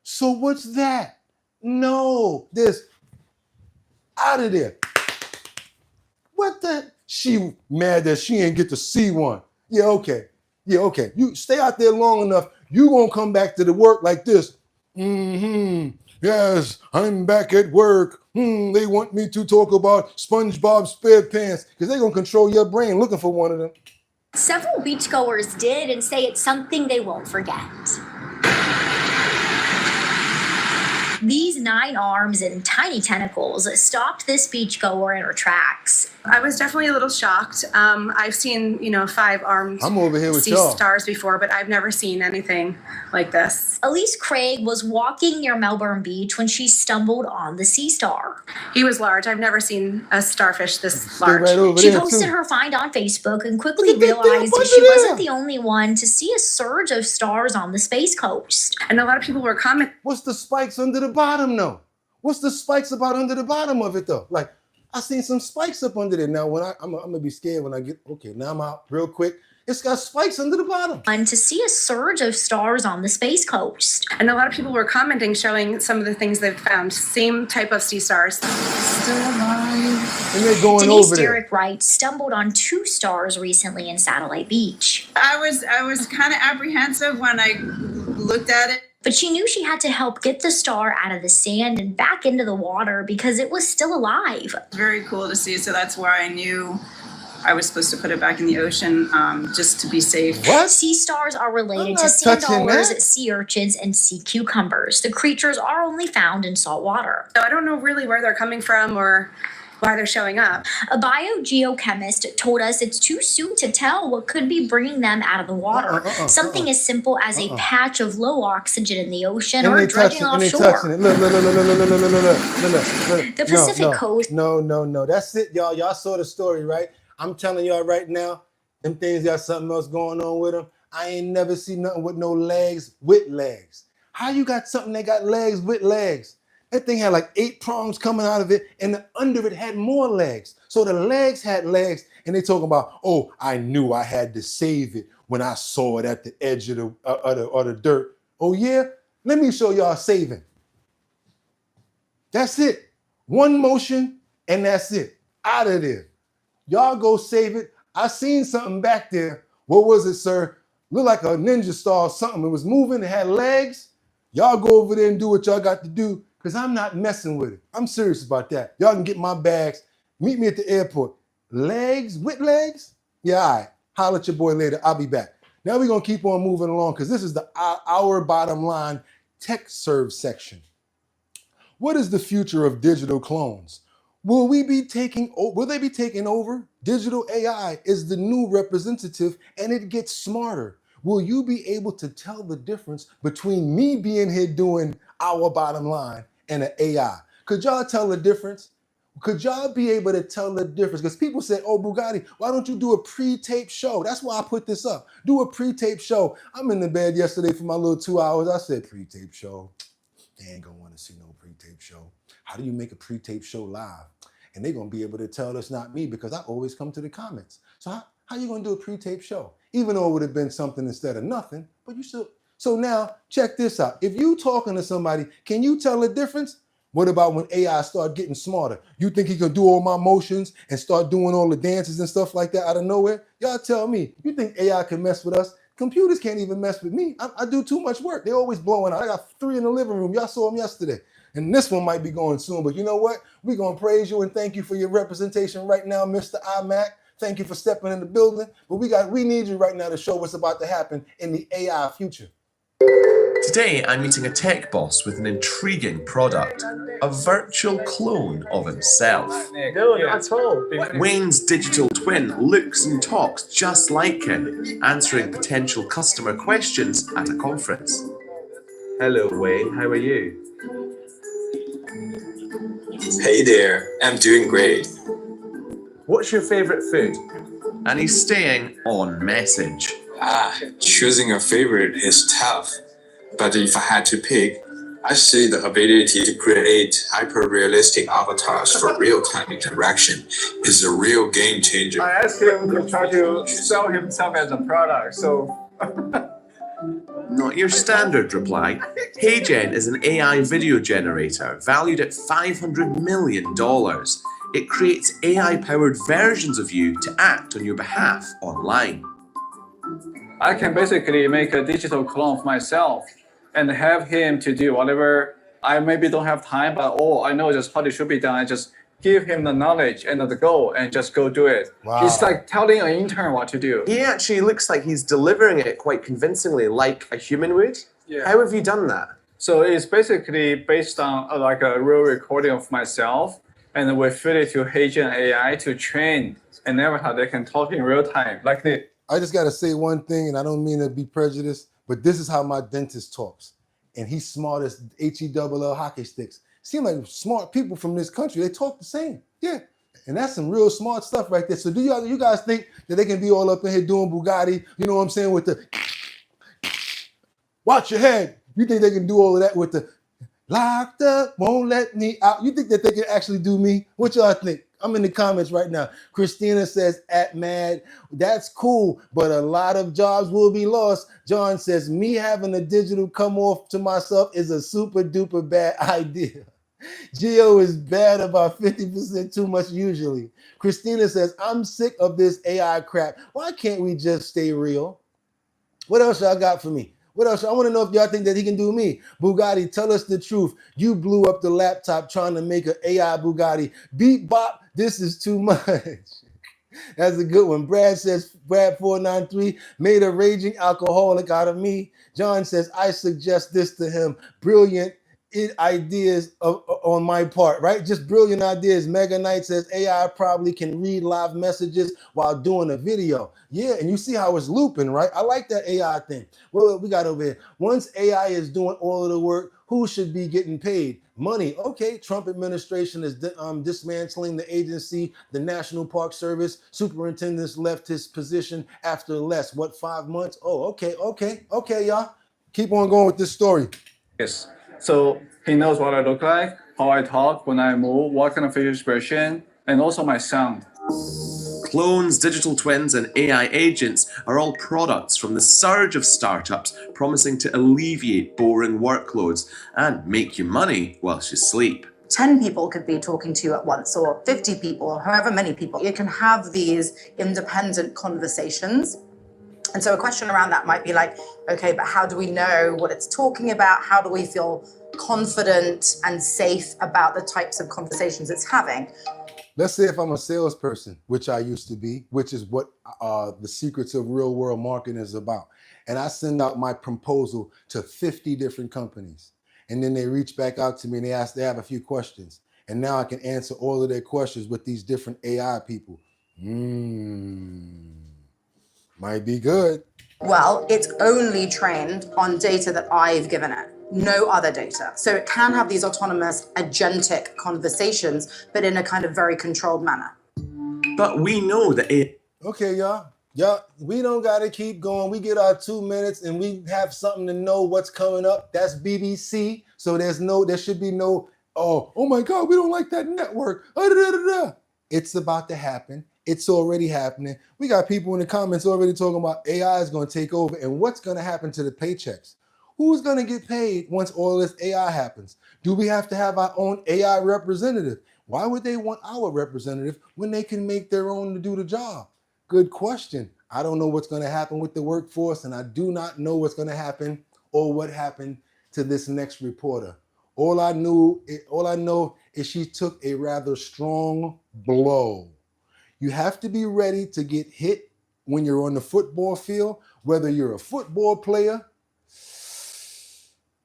so what's that? No, there's out of there. What the? She mad that she ain't get to see one. Yeah, okay. You stay out there long enough, you gonna come back to the work like this. Yes, I'm back at work. They want me to talk about SpongeBob SquarePants because they're going to control your brain looking for one of them. several beachgoers did and say it's something they won't forget. These 9 arms and tiny tentacles stopped this beachgoer in her tracks. I was definitely a little shocked. I've seen, 5 armed I'm over here with sea y'all. stars before, but I've never seen anything like this. Elise Craig was walking near Melbourne Beach when she stumbled on the sea star. He was large. I've never seen a starfish this large. right over She there, posted too. her find on Facebook and quickly realized that she wasn't the only one to see a surge of stars on the Space Coast. And a lot of people were commenting. What's the spikes under the bottom, though? What's the spikes about under the bottom of it, though? Like, I seen some spikes up under there. Now, when I'm gonna be scared when I get, okay, now I'm out real quick. It's got spikes under the bottom. And to see a surge of stars on the Space Coast. And a lot of people were commenting, showing some of the things they've found. Same type of sea stars. Still alive. And they're going Denise over there. Derrick Wright stumbled on 2 stars recently in Satellite Beach. I was kind of apprehensive when I looked at it. But she knew she had to help get the star out of the sand and back into the water because it was still alive. Very cool to see, so that's why I knew I was supposed to put it back in the ocean just to be safe. What? Sea stars are related to not sand touching dollars, that. sea urchins, and sea cucumbers. The creatures are only found in salt water. So I don't know really where they're coming from or why they're showing up. A biogeochemist told us it's too soon to tell what could be bringing them out of the water. Something as simple as a patch of low oxygen in the ocean or dredging offshore. Look. The Pacific Coast. No. That's it, y'all. Y'all saw the story, right? I'm telling y'all right now, them things got something else going on with them. I ain't never seen nothing with no legs with legs. How you got something that got legs with legs? That thing had like 8 prongs coming out of it, and the under it had more legs. So the legs had legs, and they talking about, oh, I knew I had to save it when I saw it at the edge of the dirt. Oh yeah? Let me show y'all saving. That's it. One motion, and that's it. Out of there. Y'all go save it. I seen something back there. What was it, sir? Looked like a ninja star or something. It was moving, it had legs. Y'all go over there and do what y'all got to do, because I'm not messing with it. I'm serious about that. Y'all can get my bags. Meet me at the airport. Legs with legs? Yeah, all right. Holler at your boy later. I'll be back. Now we're going to keep on moving along because this is the our bottom line tech serve section. What is the future of digital clones? Will they be taking over? Digital AI is the new representative and it gets smarter. Will you be able to tell the difference between me being here doing our bottom line and an AI? Could y'all tell the difference? Could y'all be able to tell the difference? Because people say, oh, Bugatti, why don't you do a pre-tape show? That's why I put this up. Do a pre-tape show. I'm in the bed yesterday for my little 2 hours. I said, pre-tape show. They ain't gonna want to see no pre-tape show. How do you make a pre-tape show live? And they're gonna be able to tell it's not me because I always come to the comments. So how you gonna do a pre-tape show? Even though it would have been something instead of nothing, but you still. So now check this out. If you talking to somebody, can you tell the difference? What about when AI start getting smarter? You think he can do all my motions and start doing all the dances and stuff like that out of nowhere? Y'all tell me, you think AI can mess with us? Computers can't even mess with me. I do too much work. They're always blowing out. I got 3 in the living room. Y'all saw them yesterday. And this one might be going soon, but you know what? We're gonna praise you and thank you for your representation right now, Mr. iMac. Thank you for stepping in the building. But we need you right now to show what's about to happen in the AI future. Today, I'm meeting a tech boss with an intriguing product, a virtual clone of himself. Wayne's digital twin looks and talks just like him, answering potential customer questions at a conference. Hello, Wayne, how are you? Hey there, I'm doing great. What's your favorite food? And he's staying on message. Choosing a favorite is tough. But if I had to pick, I see the ability to create hyper-realistic avatars for real-time interaction is a real game changer. I asked him to try to sell himself as a product, so... Not your standard reply. HeyGen is an AI video generator valued at $500 million. It creates AI-powered versions of you to act on your behalf online. I can basically make a digital clone of myself and have him to do whatever I maybe don't have time, but I know just how it should be done. I just give him the knowledge and the goal and just go do it. Wow. It's like telling an intern what to do. He actually looks like he's delivering it quite convincingly, like a human would. Yeah. How have you done that? So it's basically based on like a real recording of myself, and we feed it to HeyGen AI to train an avatar that can talk in real time, like this. I just got to say one thing, and I don't mean to be prejudiced, but this is how my dentist talks. And he's smart as HELL hockey sticks. Seem like smart people from this country, they talk the same. Yeah. And that's some real smart stuff right there. So do you guys think that they can be all up in here doing Bugatti, you know what I'm saying, with the watch your head? You think they can do all of that with the locked up, won't let me out? You think that they can actually do me? What y'all think? I'm in the comments right now. Christina says, @mad, that's cool, but a lot of jobs will be lost. John says, me having a digital come off to myself is a super duper bad idea. Geo is bad about 50% too much usually. Christina says, I'm sick of this AI crap. Why can't we just stay real? What else y'all got for me? What else? I want to know if y'all think that he can do me. Bugatti, tell us the truth. You blew up the laptop trying to make an AI Bugatti. Beep bop, this is too much. That's a good one. Brad says, Brad493 made a raging alcoholic out of me. John says, I suggest this to him. Brilliant ideas on my part, right? Just brilliant ideas. Mega Knight says AI probably can read live messages while doing a video. Yeah, and you see how it's looping, right? I like that AI thing. Well, we got over here. Once AI is doing all of the work, who should be getting paid? Money. Okay, Trump administration is dismantling the agency, the National Park Service. Superintendents left his position after less, 5 months? Oh, okay, y'all. Keep on going with this story. Yes. So he knows what I look like, how I talk, when I move, what kind of facial expression, and also my sound. Clones, digital twins, and AI agents are all products from the surge of startups promising to alleviate boring workloads and make you money whilst you sleep. 10 people could be talking to you at once, or 50 people, or however many people. You can have these independent conversations. And so a question around that might be like, okay, but how do we know what it's talking about? How do we feel confident and safe about the types of conversations it's having? Let's say if I'm a salesperson, which I used to be, which is what the secrets of real world marketing is about. And I send out my proposal to 50 different companies. And then they reach back out to me and they have a few questions. And now I can answer all of their questions with these different AI people. Might be good. Well, it's only trained on data that I've given it, no other data. So it can have these autonomous agentic conversations, but in a kind of very controlled manner. But we know that Okay, y'all. We don't got to keep going. We get our 2 minutes and we have something to know what's coming up. That's BBC. So there should be no, oh my God, we don't like that network. It's about to happen. It's already happening. We got people in the comments already talking about AI is going to take over and what's going to happen to the paychecks. Who's going to get paid once all this AI happens? Do we have to have our own AI representative? Why would they want our representative when they can make their own to do the job? Good question. I don't know what's going to happen with the workforce, and I do not know what's going to happen or what happened to this next reporter. All I know is she took a rather strong blow. You have to be ready to get hit when you're on the football field, whether you're a football player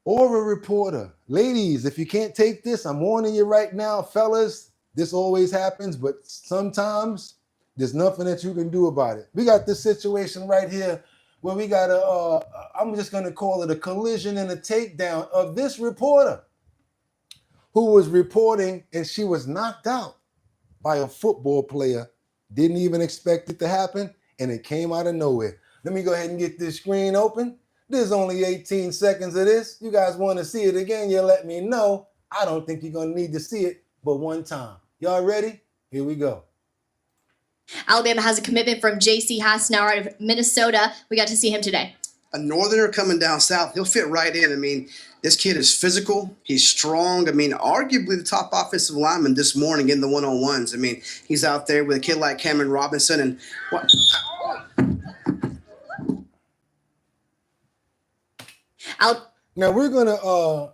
or a reporter. Ladies, if you can't take this, I'm warning you right now, fellas, this always happens, but sometimes there's nothing that you can do about it. We got this situation right here where we got I'm just gonna call it a collision and a takedown of this reporter who was reporting, and she was knocked out by a football player. Didn't even expect it to happen, and it came out of nowhere. Let me go ahead and get this screen open. There's only 18 seconds of this. You guys want to see it again, you let me know. I don't think you're going to need to see it, but one time. Y'all ready? Here we go. Alabama has a commitment from J.C. Hasnauer out of Minnesota. We got to see him today. A northerner coming down south, he'll fit right in. I mean, this kid is physical. He's strong. I mean, arguably the top offensive lineman this morning in the one-on-ones. I mean, he's out there with a kid like Cameron Robinson. And what? Now we're going to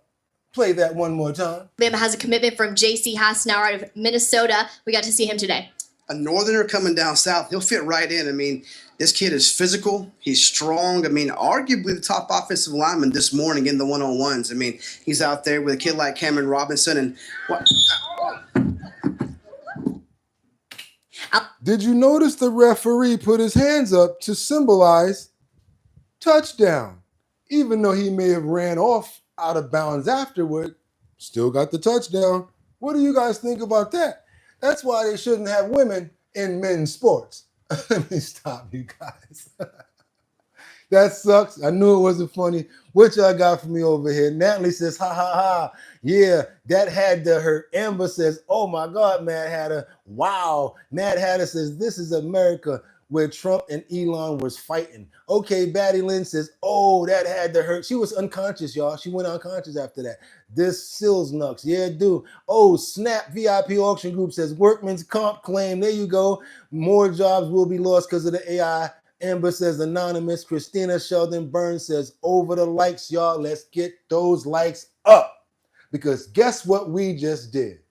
play that one more time. Alabama has a commitment from J.C. Hasnauer out of Minnesota. We got to see him today. A northerner coming down south, he'll fit right in. I mean, this kid is physical. He's strong. I mean, arguably the top offensive lineman this morning in the one-on-ones. I mean, he's out there with a kid like Cameron Robinson. And what? Did you notice the referee put his hands up to symbolize touchdown? Even though he may have ran off out of bounds afterward, still got the touchdown. What do you guys think about that? That's why they shouldn't have women in men's sports. Let me stop you guys. That sucks. I knew it wasn't funny. What y'all got for me over here? Natalie says, ha, ha, ha. Yeah, that had to hurt. Amber says, oh my God, Mad Hatter. Wow. Mad Hatter says, this is America where Trump and Elon was fighting. Okay, Batty Lynn says, oh, that had to hurt. She was unconscious, y'all. She went unconscious after that. This Sills Nux. Yeah, dude. Oh, Snap VIP Auction Group says, workman's comp claim. There you go. More jobs will be lost because of the AI. Amber says, anonymous. Christina Sheldon Burns says, over the likes, y'all. Let's get those likes up. Because guess what we just did?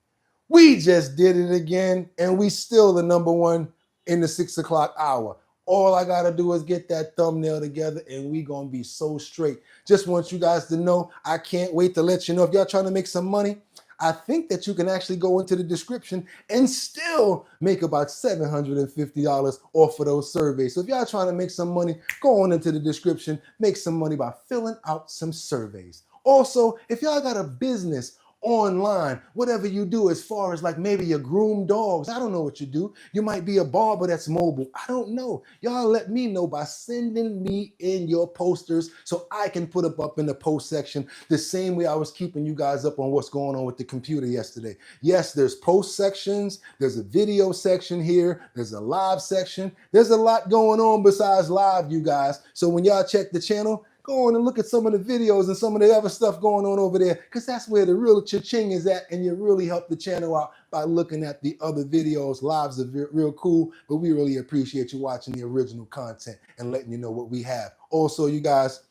We just did it again, and we still the number one in the 6 o'clock hour. All I gotta do is get that thumbnail together and we gonna be so straight. Just want you guys to know, I can't wait to let you know if y'all trying to make some money. I think that you can actually go into the description and still make about $750 off of those surveys. So if y'all trying to make some money, go on into the description, make some money by filling out some surveys. Also, if y'all got a business online, whatever you do as far as like maybe you groom dogs, I don't know what you do. You might be a barber that's mobile. I don't know. Y'all let me know by sending me in your posters so I can put up in the post section the same way I was keeping you guys up on what's going on with the computer yesterday. Yes, there's post sections. There's a video section here. There's a live section. There's a lot going on besides live, you guys. So when y'all check the channel, go on and look at some of the videos and some of the other stuff going on over there, because that's where the real cha-ching is at, and you really help the channel out by looking at the other videos. Lives are real cool, but we really appreciate you watching the original content and letting you know what we have. Also, you guys,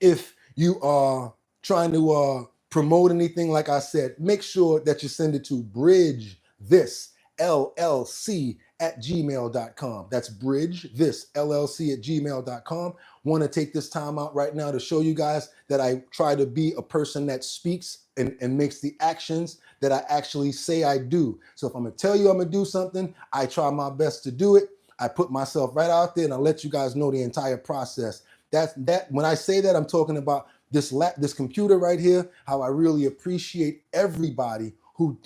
if you are trying to promote anything, like I said, make sure that you send it to bridgethisllc@gmail.com. That's bridgethisllc@gmail.com. Want to take this time out right now to show you guys that I try to be a person that speaks and makes the actions that I actually say I do. So if I'm going to tell you I'm going to do something, I try my best to do it. I put myself right out there and I let you guys know the entire process. That when I say that, I'm talking about this computer right here, how I really appreciate everybody who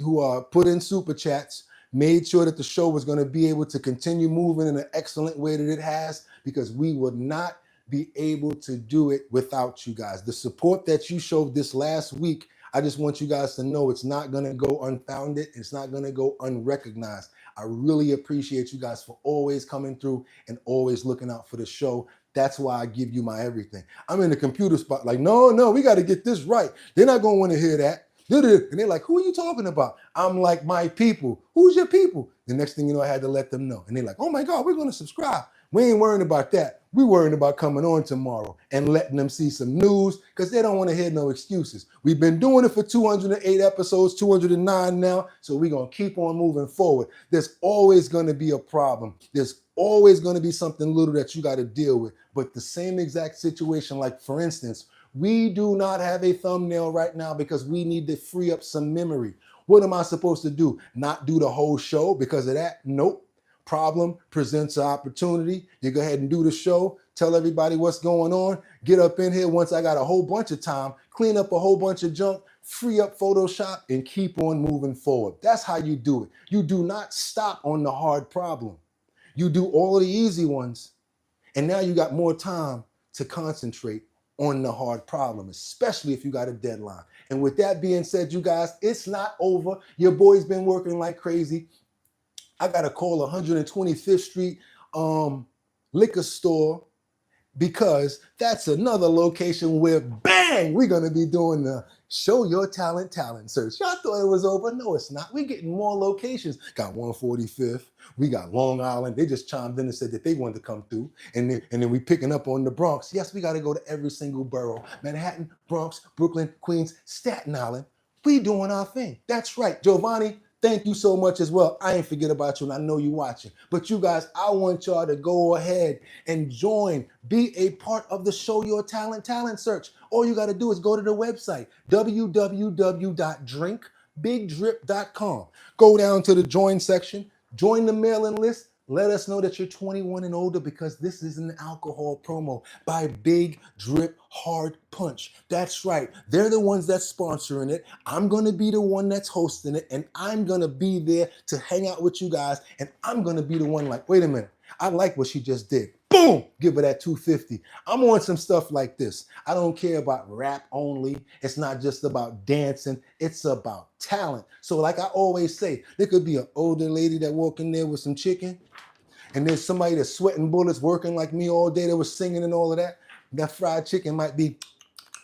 put in super chats, made sure that the show was going to be able to continue moving in an excellent way that it has, because we would not be able to do it without you guys. The support that you showed this last week, I just want you guys to know it's not going to go unfounded. It's not going to go unrecognized. I really appreciate you guys for always coming through and always looking out for the show. That's why I give you my everything. I'm in the computer spot like, no, we got to get this right. They're not going to want to hear that. And they're like, who are you talking about? I'm like, my people. Who's your people? The next thing you know, I had to let them know. And they're like, oh my God, we're going to subscribe. We ain't worrying about that. We worrying about coming on tomorrow and letting them see some news because they don't want to hear no excuses. We've been doing it for 208 episodes, 209 now, so we're going to keep on moving forward. There's always going to be a problem. There's always going to be something little that you got to deal with. But the same exact situation, like for instance, we do not have a thumbnail right now because we need to free up some memory. What am I supposed to do? Not do the whole show because of that? Nope. Problem presents an opportunity. You go ahead and do the show, tell everybody what's going on, get up in here once I got a whole bunch of time, clean up a whole bunch of junk, free up Photoshop, and keep on moving forward. That's how you do it. You do not stop on the hard problem. You do all of the easy ones, and now you got more time to concentrate on the hard problem, especially if you got a deadline. And with that being said, you guys, it's not over. Your boy's been working like crazy. I got to call 125th Street liquor store because that's another location where, bang, we're going to be doing the Show Your Talent search. Y'all thought it was over. No, it's not. We're getting more locations. Got 145th. We got Long Island. They just chimed in and said that they wanted to come through. And then we picking up on the Bronx. Yes, we got to go to every single borough. Manhattan, Bronx, Brooklyn, Queens, Staten Island. We doing our thing. That's right. Giovanni, thank you so much as well. I ain't forget about you, and I know you watching. But you guys, I want y'all to go ahead and join, be a part of the Show Your Talent search. All you got to do is go to the website, www.drinkbigdrip.com. Go down to the join section, join the mailing list. Let us know that you're 21 and older because this is an alcohol promo by Big Drip Hard Punch. That's right. They're the ones that's sponsoring it. I'm going to be the one that's hosting it, and I'm going to be there to hang out with you guys, and I'm going to be the one like, wait a minute, I like what she just did. Boom! Give her that 250. I'm on some stuff like this. I don't care about rap only. It's not just about dancing. It's about talent. So like I always say, there could be an older lady that walk in there with some chicken, and there's somebody that's sweating bullets working like me all day that was singing and all of that. That fried chicken might be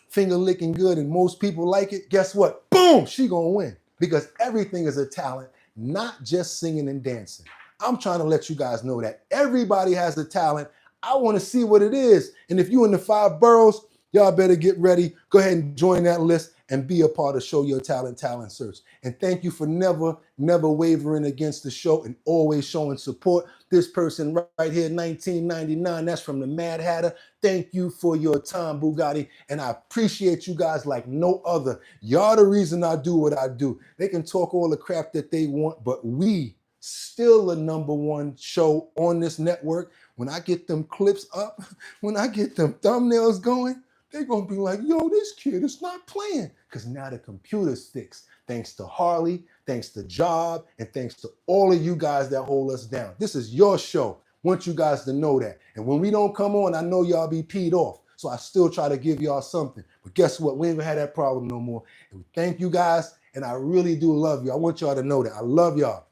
finger licking good and most people like it. Guess what? Boom! She gonna win because everything is a talent, not just singing and dancing. I'm trying to let you guys know that everybody has a talent. I want to see what it is. And if you're in the 5 boroughs, y'all better get ready. Go ahead and join that list and be a part of Show Your Talent search. And thank you for never wavering against the show and always showing support. This person right here, 1999, that's from the Mad Hatter. Thank you for your time, Bugatti. And I appreciate you guys like no other. Y'all the reason I do what I do. They can talk all the crap that they want, but we still the #1 show on this network. When I get them clips up, when I get them thumbnails going, they're going to be like, yo, this kid is not playing. Because now the computer's fixed. Thanks to Harley, thanks to Job, and thanks to all of you guys that hold us down. This is your show. Want you guys to know that. And when we don't come on, I know y'all be peed off. So I still try to give y'all something. But guess what? We ain't gonna have that problem no more. And we thank you guys, and I really do love you. I want y'all to know that. I love y'all.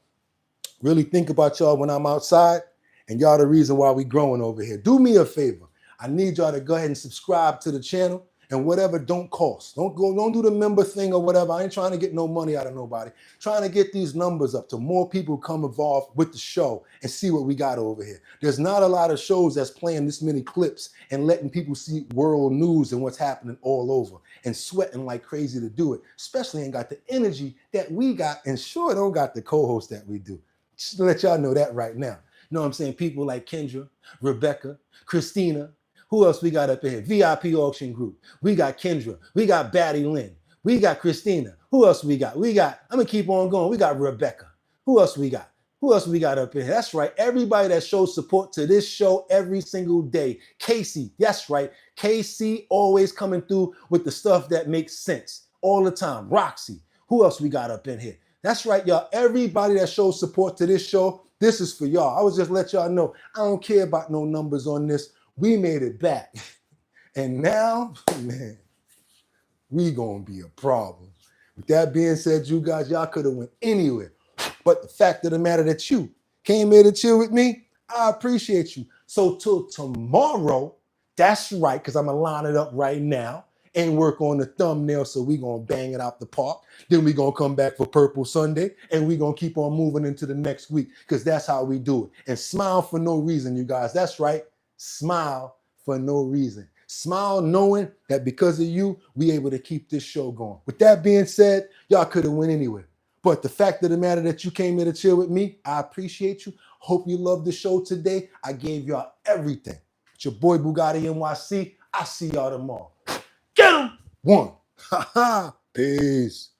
Really think about y'all when I'm outside, and y'all the reason why we growing over here. Do me a favor. I need y'all to go ahead and subscribe to the channel, and whatever don't cost. Don't do the member thing or whatever. I ain't trying to get no money out of nobody. Trying to get these numbers up to more people come involved with the show and see what we got over here. There's not a lot of shows that's playing this many clips and letting people see world news and what's happening all over and sweating like crazy to do it. Especially ain't got the energy that we got, and sure don't got the co-host that we do. Just to let y'all know that right now. You know what I'm saying? People like Kendra, Rebecca, Christina. Who else we got up in here? VIP Auction Group. We got Kendra. We got Batty Lynn. We got Christina. Who else we got? I'm going to keep on going. We got Rebecca. Who else we got? Who else we got up in here? That's right. Everybody that shows support to this show every single day. Casey. That's right. KC always coming through with the stuff that makes sense all the time. Roxy. Who else we got up in here? That's right, y'all. Everybody that shows support to this show, this is for y'all. I was just let y'all know, I don't care about no numbers on this. We made it back. And now, man, we gonna be a problem. With that being said, you guys, y'all could have went anywhere. But the fact of the matter that you came here to chill with me, I appreciate you. So till tomorrow, that's right, because I'm gonna line it up right now. and work on the thumbnail. So we gonna bang it out the park. Then we gonna come back for Purple Sunday, and we gonna keep on moving into the next week, because that's how we do it. And smile for no reason, you guys. That's right. Smile for no reason. Smile knowing that because of you, we able to keep this show going. With that being said, y'all could have went anywhere. But the fact of the matter that you came here to chill with me, I appreciate you. Hope you loved the show today. I gave y'all everything. It's your boy Bugatti NYC. I'll see y'all tomorrow. Get him! One. Ha ha. Peace.